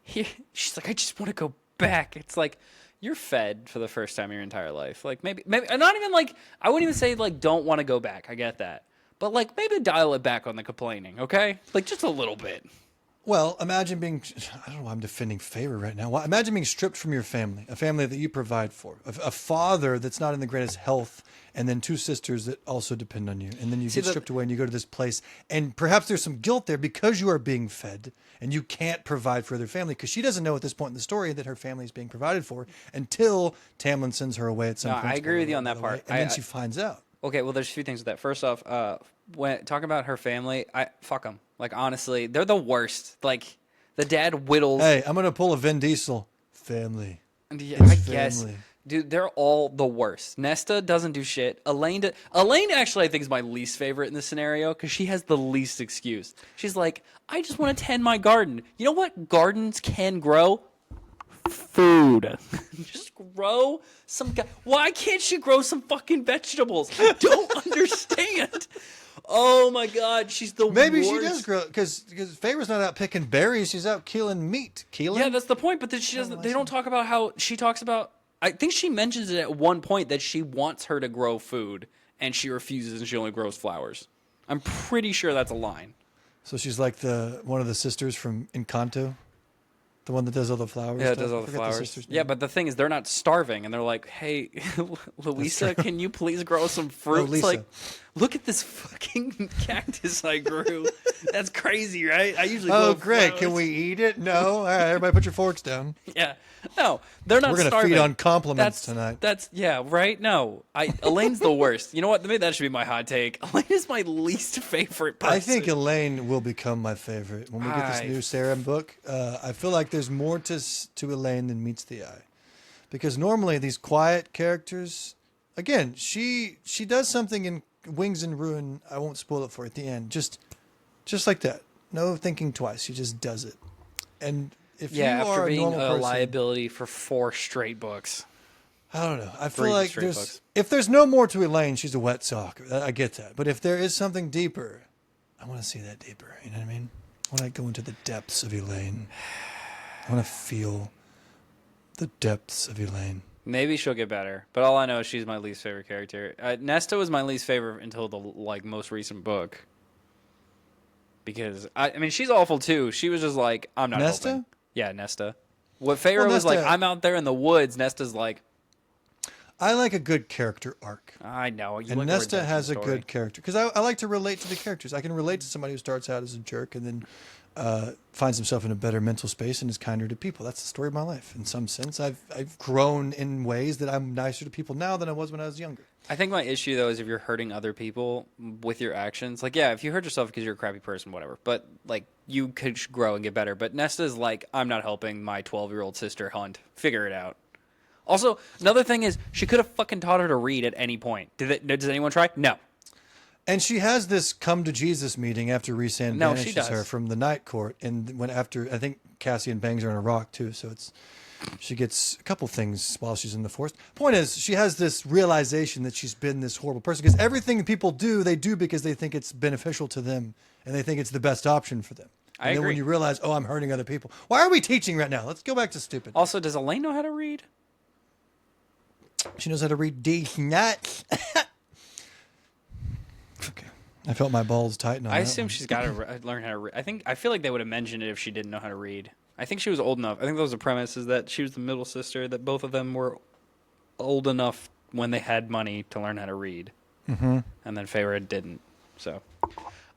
She's like, I just want to go back. It's like, you're fed for the first time in your entire life. Like, maybe not even like, I wouldn't even say like, don't want to go back. I get that. But like, maybe dial it back on the complaining, okay? Like, just a little bit. Well, imagine being, I don't know why I'm defending Feyre right now. Well, imagine being stripped from your family, a family that you provide for, a father that's not in the greatest health, and then two sisters that also depend on you. And then you get stripped away and you go to this place, and perhaps there's some guilt there because you are being fed and you can't provide for their family, because she doesn't know at this point in the story that her family is being provided for until Tamlin sends her away at some point. I agree with you on that part. And then she finds out. Okay, well, there's a few things with that. First off, when talking about her family, fuck them. Like, honestly, they're the worst. Like, the dad whittles. Hey, I'm gonna pull a Vin Diesel. Family. Yeah, I guess, dude, they're all the worst. Nesta doesn't do shit. Elaine actually, I think, is my least favorite in this scenario because she has the least excuse. She's like, I just want to tend my garden. You know what gardens can grow? Food. Just grow some. Why can't she grow some fucking vegetables? I don't understand. Oh my God, she's the Maybe worst. she does grow because Feyre's not out picking berries; she's out killing meat. Yeah, that's the point. But then she doesn't. They don't talk about how she talks about. I think she mentions it at one point that she wants her to grow food, and she refuses, and she only grows flowers. I'm pretty sure that's a line. So she's like one of the sisters from Encanto. The one that does all the flowers. Yeah, it does all the flowers. Yeah, but the thing is, they're not starving, and they're like, "Hey, Louisa, can you please grow some fruit?" It's like, look at this fucking cactus I grew. That's crazy, right? I usually. Oh, great! Flowers. Can we eat it? No. All right, everybody, put your forks down. Yeah. No, they're not. We're gonna starving. feed on compliments tonight. That's right. No, Elaine's the worst. You know what? Maybe that should be my hot take. Elaine is my least favorite person. I think Elaine will become my favorite when we get this new Sarah book. I feel like there's more to Elaine than meets the eye, because normally these quiet characters, again, she does something in Wings and Ruin. I won't spoil it for her at the end. Just like that. No thinking twice. She just does it. And if you after are being a normal person, liability for 4 straight books. I don't know. I feel like if there's no more to Elaine, she's a wet sock. I get that. But if there is something deeper, I want to see that deeper. You know what I mean? I want to go into the depths of Elaine. I want to feel the depths of Elaine. Maybe she'll get better, but all I know is she's my least favorite character. Nesta was my least favorite until the most recent book. Because I mean, she's awful too. She was just like, I'm not Nesta? helping. Yeah, Nesta. What Feyre was like, I'm out there in the woods. Nesta's like, I like a good character arc. I know. And Nesta has a good character. Because I like to relate to the characters. I can relate to somebody who starts out as a jerk and then finds himself in a better mental space and is kinder to people. That's the story of my life. In some sense, I've grown in ways that I'm nicer to people now than I was when I was younger. I think my issue, though, is if you're hurting other people with your actions. Like, yeah, if you hurt yourself because you're a crappy person, whatever. But, like, you could grow and get better. But Nesta's like, I'm not helping my 12-year-old sister hunt. Figure it out. Also, another thing is, she could have fucking taught her to read at any point. Does anyone try? No. And she has this come to Jesus meeting after Rhysand banishes her from the Night Court. And I think Cassian bangs her on a rock, too. So she gets a couple things while she's in the forest. Point is, she has this realization that she's been this horrible person. Because everything people do, they do because they think it's beneficial to them. And they think it's the best option for them. I And then when agree. you realize, oh, I'm hurting other people. Why are we teaching right now? Let's go back to stupid. Also, does Elaine know how to read? She knows how to read these nuts. Okay. I felt my balls tighten on I that assume one. she's got to learn how to read. I feel like they would have mentioned it if she didn't know how to read. I think she was old enough. I think that was the premise, is that she was the middle sister, that both of them were old enough when they had money to learn how to read. Mm-hmm. And then Feyre didn't. So,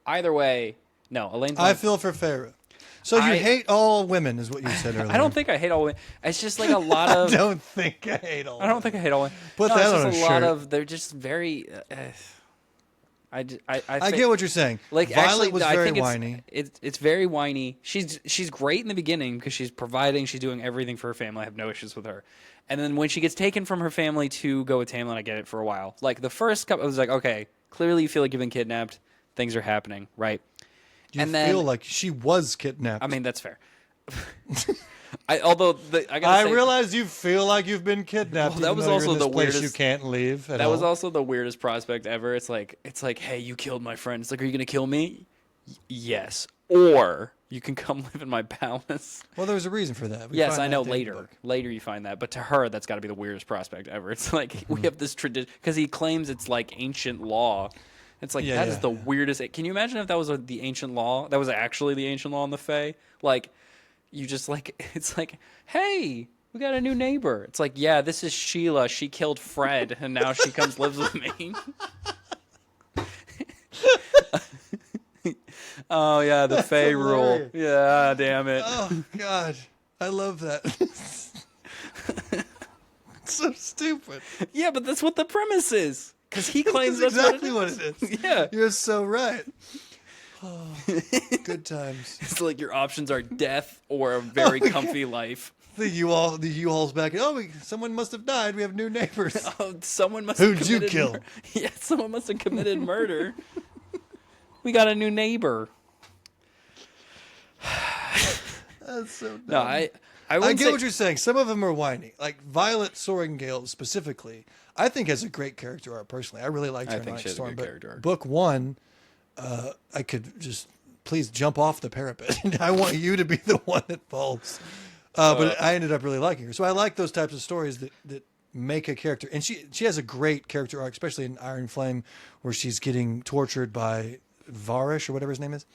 either way, no, Elaine's I not. feel for Feyre. So you I- hate all women, is what you said earlier. I don't think I hate all women. It's just like a lot I of. don't think I hate all. I don't think I hate all women. Put no, that it's on just a a lot shirt. of. They're just very. I get what you're saying. Like Violet actually, was I very think whiny. It's very whiny. She's great in the beginning because she's providing, she's doing everything for her family. I have no issues with her. And then when she gets taken from her family to go with Tamlin, I get it for a while. Like the first couple, I was like, okay, clearly you feel like you've been kidnapped. Things are happening, right? You and then, feel like she was kidnapped. I mean, that's fair. I gotta say, realize you feel like you've been kidnapped. Well, that even was though you're also in this the place you weirdest- can't leave. At that was all. also the weirdest prospect ever. It's like, hey, you killed my friend. It's like, are you gonna kill me? Yes. Or you can come live in my palace. Well, there was a reason for that. We Yes, find I that know at the end of the later. book. Later you find that. But to her, that's got to be the weirdest prospect ever. It's like we have this tradition. Because he claims it's like ancient law. It's like, Yeah, that is yeah, the yeah. weirdest. Can you imagine if that was the ancient law? That was actually the ancient law in the Fae? Like, you just like, it's like, hey, we got a new neighbor. It's like, yeah, this is Sheila. She killed Fred, and now she comes lives with me. Oh, yeah, the Fae rule. hilarious. Yeah, damn it. Oh God, I love that. So stupid. Yeah, but that's what the premise is. Because he claims That's that's exactly what it is. Yeah. You're so right. Oh, good times. It's like your options are death or a very comfy life. The U-Haul's back. Oh, someone must have died. We have new neighbors. Oh, someone must Who'd have you committed kill? Yeah, someone must have committed murder. We got a new neighbor. That's so dumb. No, I I wouldn't get say, what you're saying. Some of them are whiny. Like Violet Sorrengail specifically, I think has a great character arc personally. I really liked her I in think Onyx she has a Storm. good But character arc. book one, I could just please jump off the parapet. I want you to be the one that falls. But I ended up really liking her. So I like those types of stories that make a character. And she has a great character arc, especially in Iron Flame, where she's getting tortured by Varish or whatever his name is.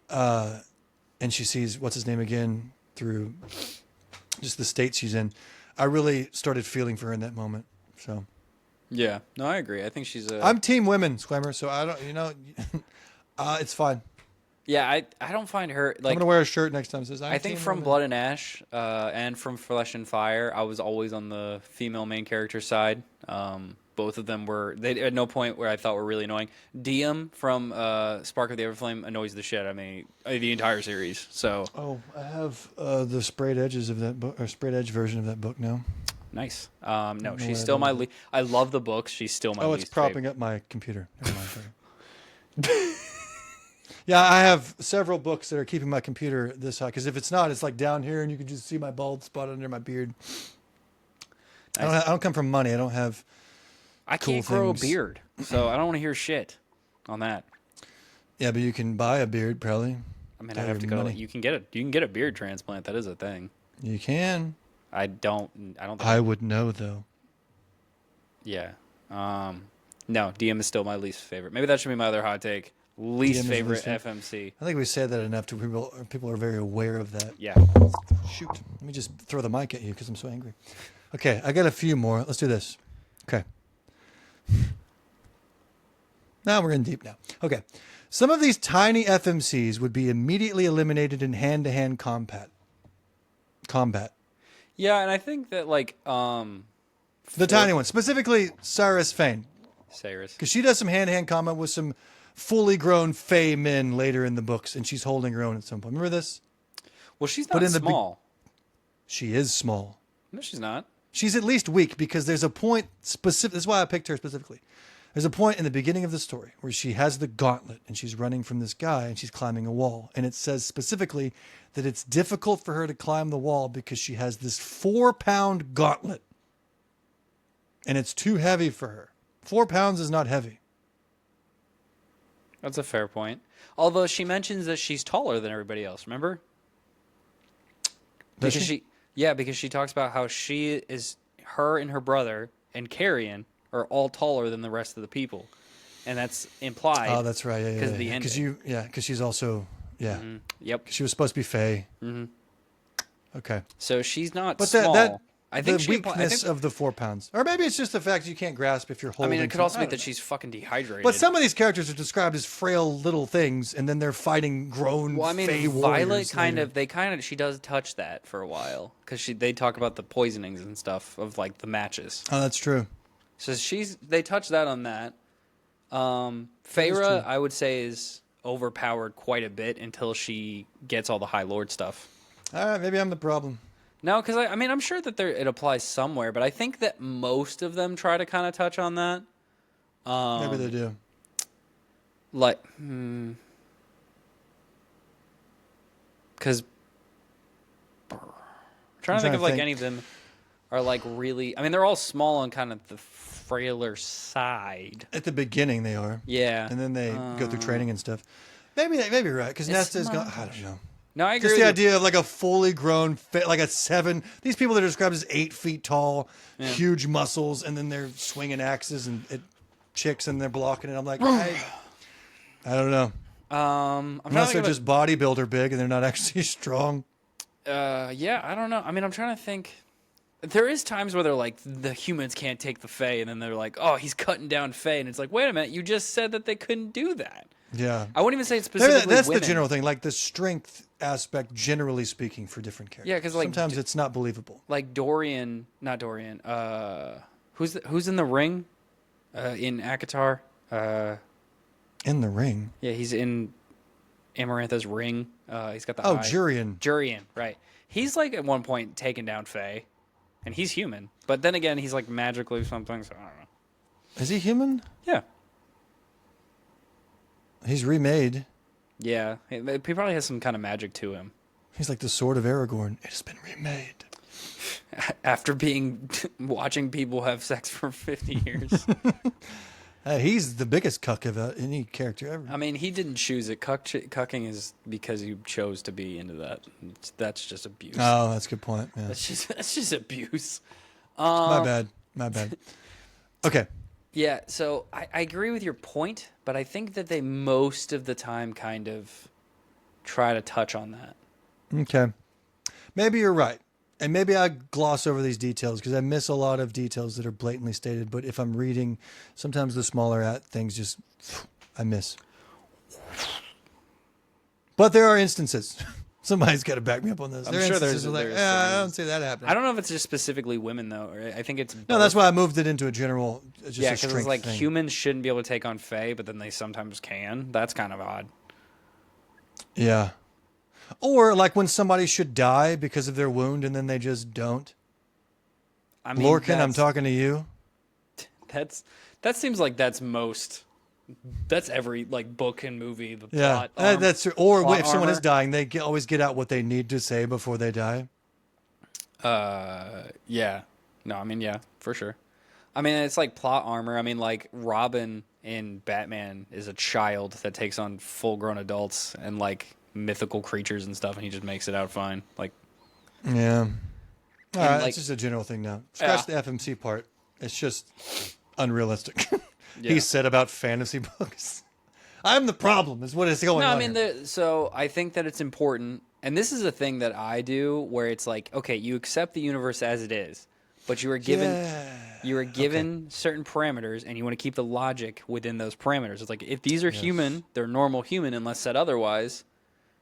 And she sees, what's his name again, through just the state she's in. I really started feeling for her in that moment. So yeah, no, I agree. I think she's a. I'm team women, Swimmer. So I don't, it's fine. Yeah, I don't find her I'm like. going to wear a shirt next time that says, I think team from women. Blood and Ash and from Flesh and Fire, I was always on the female main character side. Both of them were. They at no point where I thought were really annoying. Diem from Spark of the Everflame annoys the shit out of me the entire series. So Oh, I have the sprayed edges of that book, or sprayed edge version of that book now. nice. No, know she's where still I my. don't- I love the books. She's still my. Oh, it's least propping favorite. up my computer. Never mind. Sorry. Yeah, I have several books that are keeping my computer this high. Because if it's not, it's like down here, and you can just see my bald spot under my beard. I don't come from money. I don't have. I cool can't grow a things. beard, so I don't want to hear shit on that. Yeah, but you can buy a beard, probably. I mean, Got I'd have your to go. money. You can get a beard transplant. That is a thing. You can. I don't think. I would know though. Yeah. No, DM is still my least favorite. Maybe that should be my other hot take. Least DM is favorite least favorite. FMC. I think we said that enough to people. People are very aware of that. Yeah. Shoot. Let me just throw the mic at you because I'm so angry. Okay, I got a few more. Let's do this. Okay. Now we're in deep now. Okay. Some of these tiny FMCs would be immediately eliminated in hand-to-hand combat. Yeah, and I think that like The tiny ones, specifically Cyrus Fane, Cyrus. because she does some hand-to-hand combat with some fully grown Fey men later in the books, and she's holding her own at some point. Remember this? Well, she's But not in the small. She is small. No, she's not. She's at least weak because there's a point specific. That's why I picked her specifically. There's a point in the beginning of the story where she has the gauntlet and she's running from this guy and she's climbing a wall. And it says specifically that it's difficult for her to climb the wall because she has this 4-pound gauntlet. And it's too heavy for her. 4 pounds is not heavy. That's a fair point. Although she mentions that she's taller than everybody else. Remember? Does Because she? because she talks about how her and her brother and Carrion are all taller than the rest of the people, and that's implied. Oh, that's right. Yeah, because of the ending. Because she's also Yep. 'cause she was supposed to be Fae. Okay. So she's not But small. that I think the she weakness of the 4 pounds, or maybe it's just the fact you can't grasp if you're I holding. mean, it could also be that she's fucking dehydrated. But some of these characters are described as frail little things, and then they're fighting grown. Well, I mean, Fae Violet warriors later. she does touch that for a while because they talk about the poisonings and stuff of like the matches. Oh, that's true. So they touch that on that. Feyre, I would say, is overpowered quite a bit until she gets all the High Lord stuff. All right, maybe I'm the problem. No, because I mean, I'm sure that it applies somewhere, but I think that most of them try to kind of touch on that. Maybe they do. Like, because trying to think of like any of them are like really. I mean, they're all small on kind of the frailer side. At the beginning, they are. Yeah, And then they go through training and stuff. Maybe you're right, because Nesta's going. I don't know. No, I agree. Just the idea of like a fully grown, like a 7. These people that are described as 8 feet tall, huge muscles, and then they're swinging axes and chicks and they're blocking it. I'm like, I don't know. Unless they're just bodybuilder big and they're not actually strong. Yeah, I don't know. I mean, I'm trying to think. There is times where they're like, the humans can't take the Fae, and then they're like, oh, he's cutting down Fae, and it's like, wait a minute, you just said that they couldn't do that. Yeah. I wouldn't even say it's specifically That's women. the general thing, like the strength aspect, generally speaking, for different characters. Yeah, because like sometimes it's not believable. Like not Dorian. Who's in the ring? In ACOTAR. In the ring. Yeah, he's in Amarantha's ring. He's got the eye. Jurian. Jurian, right? He's like at one point taking down Fae, and he's human. But then again, he's like magically something. So I don't know. Is he human? Yeah. He's remade. Yeah, he probably has some kind of magic to him. He's like the sword of Aragorn. It has been remade. After watching people have sex for 50 years. He's the biggest cuck of any character ever. I mean, he didn't choose it. Cucking is because he chose to be into that. That's just abuse. Oh, that's a good point. Yeah. That's just abuse. My bad. Okay. Yeah, so I agree with your point, but I think that they most of the time kind of try to touch on that. Okay. Maybe you're right. And maybe I gloss over these details because I miss a lot of details that are blatantly stated. But if I'm reading, sometimes the smaller things I miss. But there are instances. Somebody's got to back me up on this. I'm sure there's I don't see that happening. I don't know if it's just specifically women though. Or I think it's both. No, that's why I moved it into a general. Just yeah, because it's like thing. humans shouldn't be able to take on Fae, but then they sometimes can. That's kind of odd. Yeah. Or like when somebody should die because of their wound and then they just don't. I mean, Lorcan, I'm talking to you. That seems like that's every like book and movie. The Yeah, plot, that's or plot if someone armor. is dying, they always get out what they need to say before they die. Yeah. No, I mean, yeah, for sure. I mean, it's like plot armor. I mean, like Robin in Batman is a child that takes on full-grown adults and like mythical creatures and stuff, and he just makes it out fine. Like, yeah. All right, like- it's just a general thing now. Scratch the FMC part. It's just unrealistic. He said about fantasy books. I'm the problem, is what is going on. No, I mean, so I think that it's important, and this is a thing that I do, where it's like, okay, you accept the universe as it is, but you are given certain parameters, and you want to keep the logic within those parameters. It's like if these are human, they're normal human, unless said otherwise.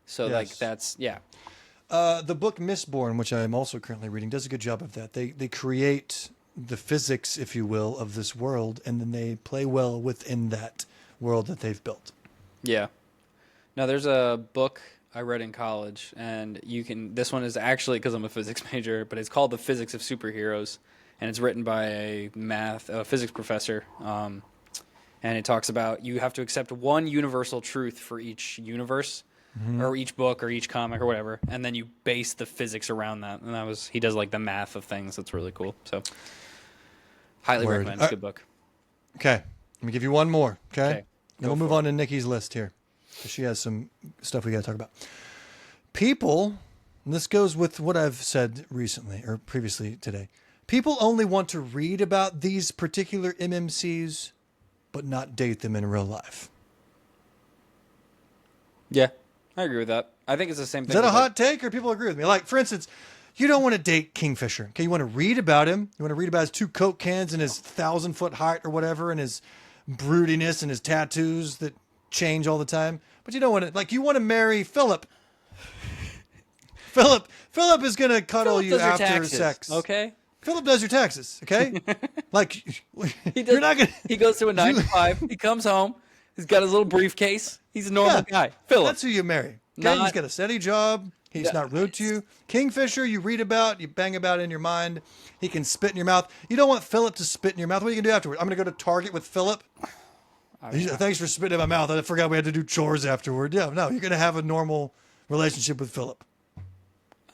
So like that's The book Mistborn, which I am also currently reading, does a good job of that. They create the physics, if you will, of this world, and then they play well within that world that they've built. Yeah. No, there's a book I read in college, and this one is actually because I'm a physics major, but it's called The Physics of Superheroes, and it's written by a physics professor. And it talks about you have to accept one universal truth for each universe, or each book, or each comic, or whatever, and then you base the physics around that. And he does like the math of things. That's really cool. So, highly recommend. It's a good book. Okay, let me give you one more. Okay, Then we'll move on to Nikki's list here. 'Cause she has some stuff we got to talk about. People, and this goes with what I've said recently or previously today. People only want to read about these particular MMCs, but not date them in real life. Yeah, I agree with that. I think it's the same thing. Is that a hot take, or people agree with me? Like, for instance, you don't want to date Kingfisher. Okay, you want to read about him. You want to read about his 2 Coke cans and his 1,000-foot height or whatever, and his broodiness and his tattoos that change all the time. But you don't want to, like, you want to marry Philip. Philip is going to cuddle you after sex. Okay. Philip does your taxes. Okay. Like, He you're not going to. He goes to a 9 to 5. He comes home. He's got his little briefcase. He's a normal guy. Philip. That's who you marry. Okay? He's got a steady job. He's not rude to you. Kingfisher, you read about, you bang about in your mind. He can spit in your mouth. You don't want Philip to spit in your mouth. What are you going to do afterward? I'm going to go to Target with Philip. Thanks for spitting in my mouth. I forgot we had to do chores afterward. Yeah, no, you're going to have a normal relationship with Philip.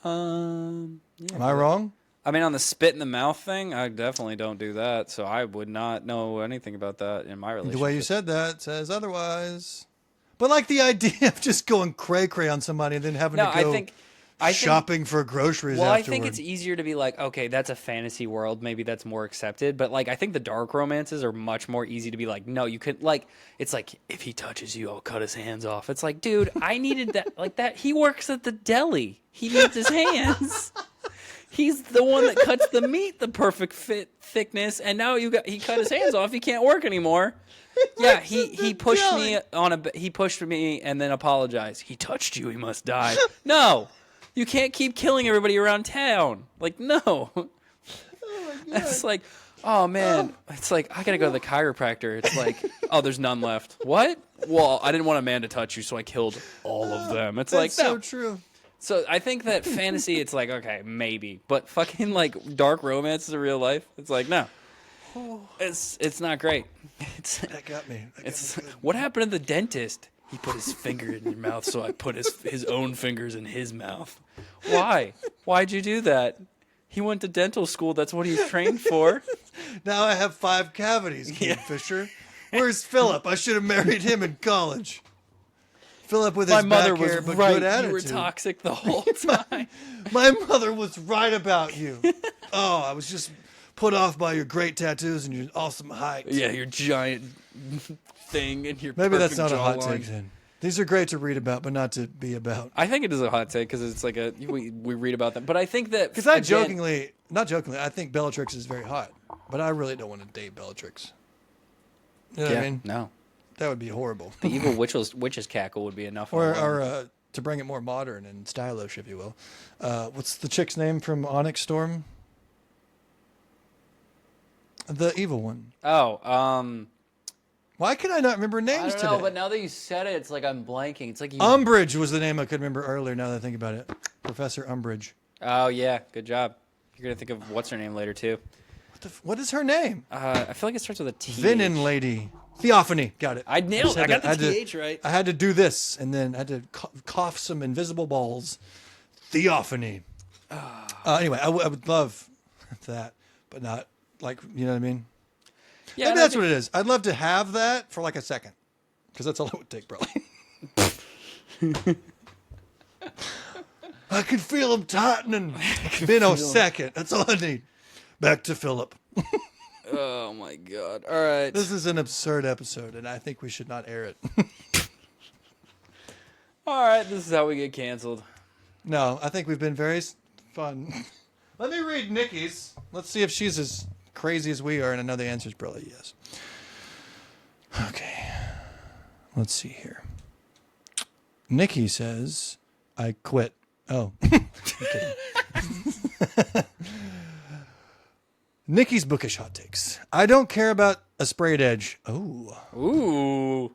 Yeah, Am I wrong? I mean, on the spit in the mouth thing, I definitely don't do that. So I would not know anything about that in my relationship. The way you said that says otherwise. But like the idea of just going cray-cray on somebody and then having to go shopping for groceries afterward. I think it's easier to be like, okay, that's a fantasy world. Maybe that's more accepted. But like, I think the dark romances are much more easy to be like, no, you could like, it's like, if he touches you, I'll cut his hands off. It's like, dude, I needed that. Like that. He works at the deli. He needs his hands. He's the one that cuts the meat the perfect thickness. And now he cut his hands off. He can't work anymore. Yeah, he pushed me he pushed me and then apologized. He touched you, he must die. No. You can't keep killing everybody around town. Like, no. Oh my God. It's like, oh man. It's like, I gotta go to the chiropractor. It's like, oh, there's none left. What? Well, I didn't want a man to touch you, so I killed all of them. It's like, so true. So I think that fantasy, it's like, okay, maybe. But fucking like dark romance is a real life. It's like, no. It's not great. That got me. What happened to the dentist? He put his finger in your mouth, so I put his own fingers in his mouth. Why? Why'd you do that? He went to dental school. That's what he's trained for. Now I have 5 cavities, Kingfisher. Where's Philip? I should have married him in college. Philip with his back hair, but good attitude. You were toxic the whole time. My mother was right about you. Oh, I was just put off by your great tattoos and your awesome height. Yeah, your giant thing and your Maybe that's not jawline. a hot take then. These are great to read about, but not to be about. I think it is a hot take because it's like we read about them. But I think that because not jokingly, I think Bellatrix is very hot, but I really don't want to date Bellatrix. You know what I mean? No, that would be horrible. The evil witch's cackle would be enough. Or to bring it more modern and stylish, if you will. What's the chick's name from Onyx Storm? The evil one. Oh, why can I not remember names today? I don't know, but now that you said it, it's like I'm blanking. It's like Umbridge was the name I could remember earlier. Now that I think about it, Professor Umbridge. Oh yeah, good job. You're gonna think of what's her name later too. What is her name? I feel like it starts with a T. Venin lady. Theophany. Got it. I nailed it. I got the TH right. I had to do this, and then I had to cough some invisible balls. Theophany. Anyway, I would love that, but not like, you know what I mean? Yeah, maybe that's what it is. I'd love to have that for like a second, because that's all it would take, probably. I can feel him tightening. Been a second. That's all I need. Back to Philip. Oh my God! All right, this is an absurd episode, and I think we should not air it. All right, this is how we get canceled. No, I think we've been very fun. Let me read Nikki's. Let's see if she's as crazy as we are, and I know the answer is probably yes. Okay, let's see here. Nikki says, "I quit." Oh, I'm kidding. Nikki's bookish hot takes. I don't care about a sprayed edge. Oh. Ooh.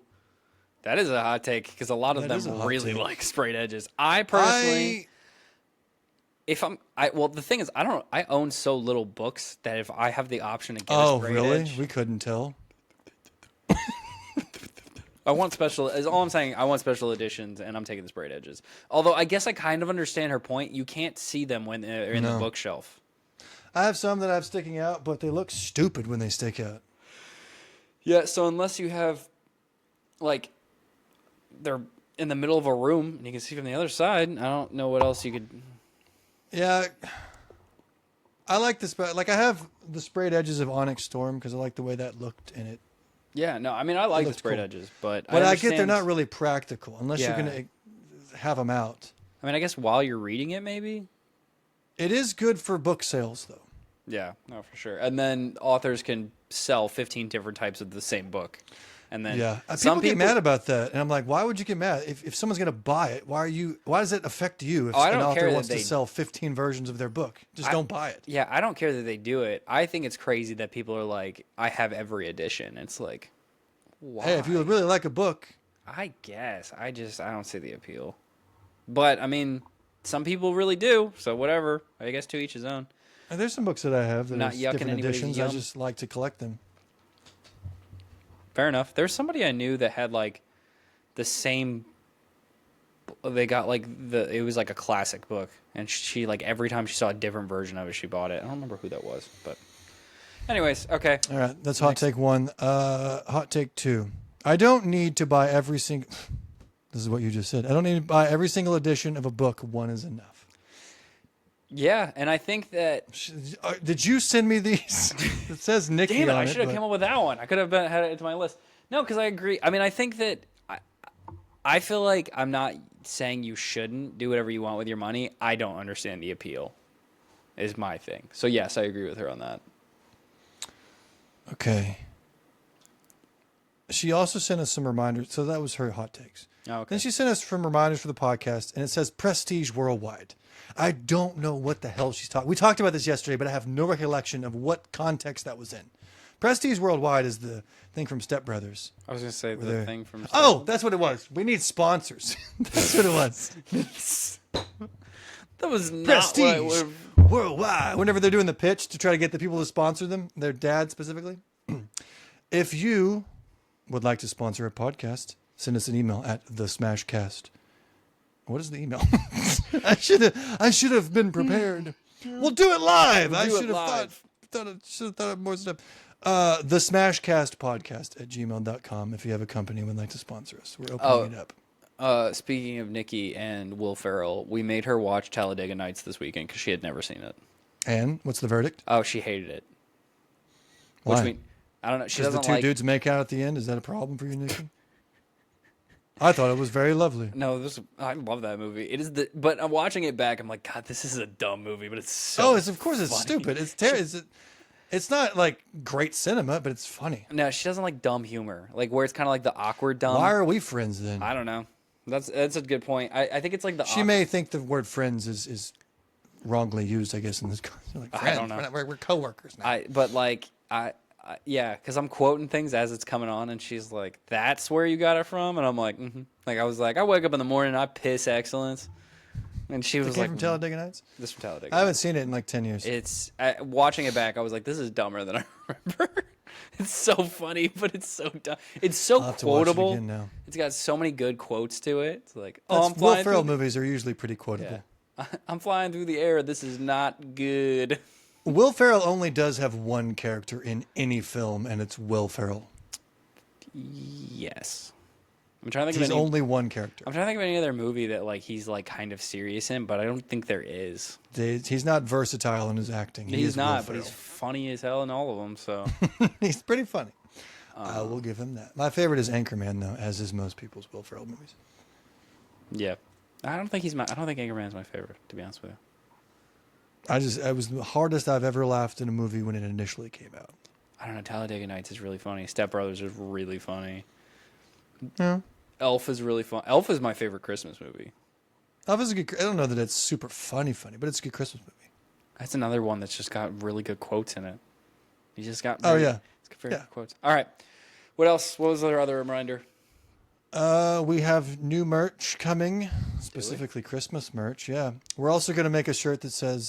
That is a hot take because a lot of them really like sprayed edges. I personally, well, the thing is, I own so little books that if I have the option to get a sprayed edge. We couldn't tell. I want special, is all I'm saying. I want special editions, and I'm taking the sprayed edges. Although I guess I kind of understand her point. You can't see them when they're in the bookshelf. I have some that I have sticking out, but they look stupid when they stick out. Yeah, so unless you have like they're in the middle of a room and you can see from the other side. I don't know what else you could. Yeah, I like this, but like I have the sprayed edges of Onyx Storm because I like the way that looked in it. Yeah, no, I mean I like the looks sprayed cool. edges, but I get they're not really practical unless you're Yeah. gonna have them out. I mean, I guess while you're reading it, maybe. It is good for book sales though. Yeah, no, for sure. And then authors can sell 15 different types of the same book. And then People get mad about that, and I'm like, why would you get mad if someone's going to buy it? Why does it affect you if I an don't care author that wants to they- sell 15 versions of their book? Just don't buy it. Yeah, I don't care that they do it. I think it's crazy that people are like, I have every edition. It's like, why? Hey, if you really like a book, I guess. I don't see the appeal. But, I mean, some people really do. So, whatever. I guess to each his own. there's some books that I have that Not are yucking different anybody's editions. yum. I just like to collect them. Fair enough. There's somebody I knew that had, like, the same... They got, like, it was, like, a classic book. And she, like, every time she saw a different version of it, she bought it. I don't remember who that was, but... Anyways, okay. All right, that's hot take 1. Hot take 2. I don't need to buy every single... This is what you just said. I don't need to buy every single edition of a book. One is enough. Yeah, and I think that... Did you send me these? It says Nikki Damn it, on I it. should have but- come up with that one. I could have had it to my list. No, because I agree. I mean, I think that... I feel like I'm not saying you shouldn't do whatever you want with your money. I don't understand the appeal, is my thing. So, yes, I agree with her on that. Okay. She also sent us some reminders. So that was her hot takes. Oh, okay. Then she sent us some reminders for the podcast, and it says Prestige Worldwide. I don't know what the hell she's talking. We talked about this yesterday, but I have no recollection of what context that was in. Prestige Worldwide is the thing from Step Brothers. I was going to say the There. thing from... Oh, that's what it was. We need sponsors. That's what it was. That was not Prestige what I would've- Worldwide. Whenever they're doing the pitch to try to get the people to sponsor them, their dad specifically. If you would like to sponsor a podcast, send us an email at the Smashcast. What is the email? I should have been prepared. We'll do it live. I do it should have live. thought of more stuff. The Smashcast podcast at gmail.com. If you have a company and would like to sponsor us, we're opening it up. Speaking of Nikki and Will Ferrell, we made her watch Talladega Nights this weekend because she had never seen it. And what's the verdict? Oh, she hated it. Why? I don't know. She Does the doesn't two like... dudes make out at the end? Is that a problem for you, Nikki? I thought it was very lovely. No, I love that movie. It is but I'm watching it back. I'm like, God, this is a dumb movie, but it's so. Of course it's funny. stupid. It's not like great cinema, but it's funny. No, she doesn't like dumb humor, like where it's kind of like the awkward dumb. Why are we friends then? I don't know. That's a good point. I think it's like the. She may think the word friends is wrongly used, I guess, in this. Like, I friends, don't know. We're coworkers now. Yeah, because I'm quoting things as it's coming on, and she's like, "That's where you got it from," and I'm like, "Mm-hmm." Like I was like, I wake up in the morning, and I piss excellence, and she was It came like, from Talladega Nights? "This from Talladega." I haven't seen it in like 10 years. It's watching it back. I was like, "This is dumber than I remember." It's so funny, but it's so dumb. It's so I'll have to watch it quotable. again now. It's got so many good quotes to it. It's like, Will I'm flying Ferrell through. movies are usually pretty quotable. Yeah. I'm flying through the air. This is not good. Will Ferrell only does have one character in any film, and it's Will Ferrell. Yes. I'm trying to think He's of any, only one character. I'm trying to think of any other movie that like he's like kind of serious in, but I don't think there is. He's not versatile in his acting. He He's is Will not, but he's Ferrell. funny as hell in all of them. So He's pretty funny. I will give him that. My favorite is Anchorman, though, as is most people's Will Ferrell movies. yeah, I don't think Anchorman's my favorite, to be honest with you. It was the hardest I've ever laughed in a movie when it initially came out. I don't know. Talladega Nights is really funny. Step Brothers is really funny. Yeah. Elf is really fun. Elf is my favorite Christmas movie. Elf is a good. I don't know that it's super funny, but it's a good Christmas movie. That's another one that's just got really good quotes in it. He just got. Oh, yeah. It's got very Yeah. good quotes. All right. What else? What was our other reminder? We have new merch coming, specifically Christmas merch. Yeah, we're also going to make a shirt that says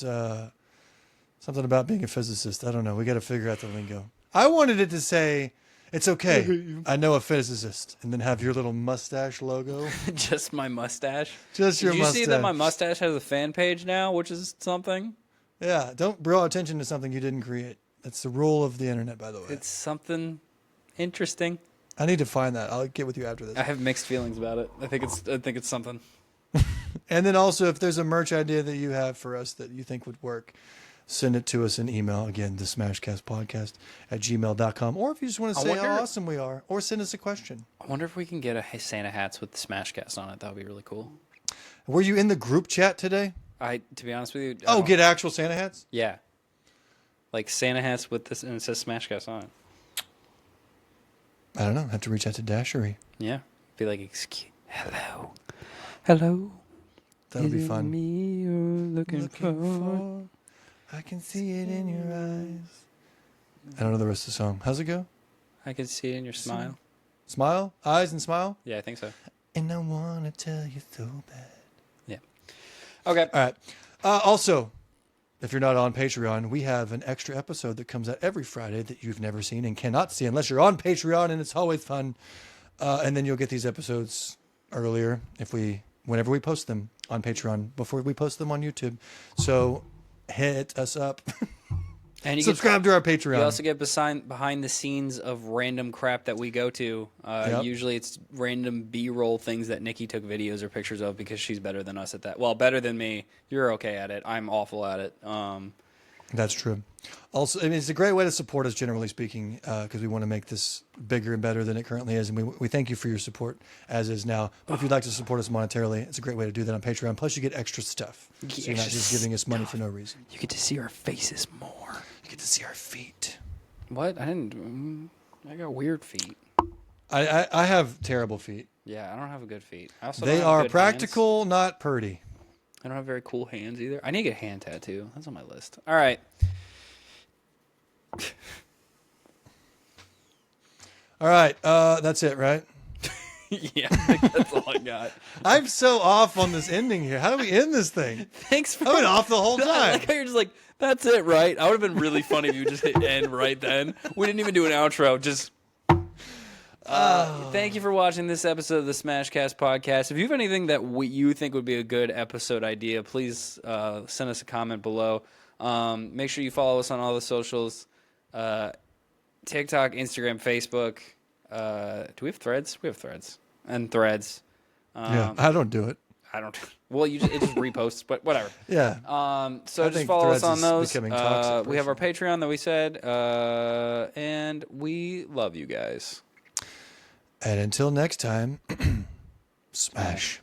something about being a physicist. I don't know. We got to figure out the lingo. I wanted it to say, "It's okay, I know a physicist," and then have your little mustache logo. Just my mustache. Just your Did you mustache. see that my mustache has a fan page now, which is something? Yeah, don't draw attention to something you didn't create. That's the rule of the internet, by the way. It's something interesting. I need to find that. I'll get with you after this. I have mixed feelings about it. I think it's something. And then also, if there's a merch idea that you have for us that you think would work, send it to us in email. Again, the smashcastpodcast@gmail.com. Or if you just want to say how awesome we are, or send us a question. I wonder if we can get a Santa hats with the Smashcast on it. That would be really cool. Were you in the group chat today? To be honest with you. Get actual Santa hats? Yeah. Like Santa hats with this, and it says Smashcast on it. I don't know. Have to reach out to Dashery. Yeah. Be like, hello. Hello. That'll be fun. Me you're looking for. I can see it in your eyes. I don't know the rest of the song. How's it go? I can see it in your smile. Smile? Eyes and smile? Yeah, I think so. And I want to tell you so bad. Yeah. Okay. All right. Also, if you're not on Patreon, we have an extra episode that comes out every Friday that you've never seen and cannot see unless you're on Patreon, and it's always fun. And then you'll get these episodes earlier whenever we post them on Patreon before we post them on YouTube. So hit us up. And you subscribe to our Patreon. You also get behind the scenes of random crap that we go to. Usually it's random B-roll things that Nikki took videos or pictures of because she's better than us at that. Well, better than me. You're okay at it. I'm awful at it. That's true. Also, I mean, it's a great way to support us, generally speaking, because we want to make this bigger and better than it currently is. And we thank you for your support as is now. But if you'd like to support us monetarily, it's a great way to do that on Patreon. Plus, you get extra stuff. So you're not just giving us money for no reason. You get to see our faces more. You get to see our feet. What? I got weird feet. I have terrible feet. Yeah, I don't have good feet. They are practical, hands. not pretty. I don't have very cool hands either. I need to get a hand tattoo. That's on my list. All right. All right. That's it, right? Yeah, I think that's all I got. I'm so off on this ending here. How do we end this thing? Thanks for... I've been off the whole time. I like how you're just like, that's it, right? I would have been really funny if you just hit end right then. We didn't even do an outro. Just... Thank you for watching this episode of the Smashcast podcast. If you have anything that you think would be a good episode idea, please send us a comment below. Make sure you follow us on all the socials. TikTok, Instagram, Facebook. Do we have threads? We have threads. And threads. Yeah, I don't do it. I don't. Well, it just reposts, but whatever. Yeah. So just follow us on those. We have our Patreon that we said. And we love you guys. And until next time, smash.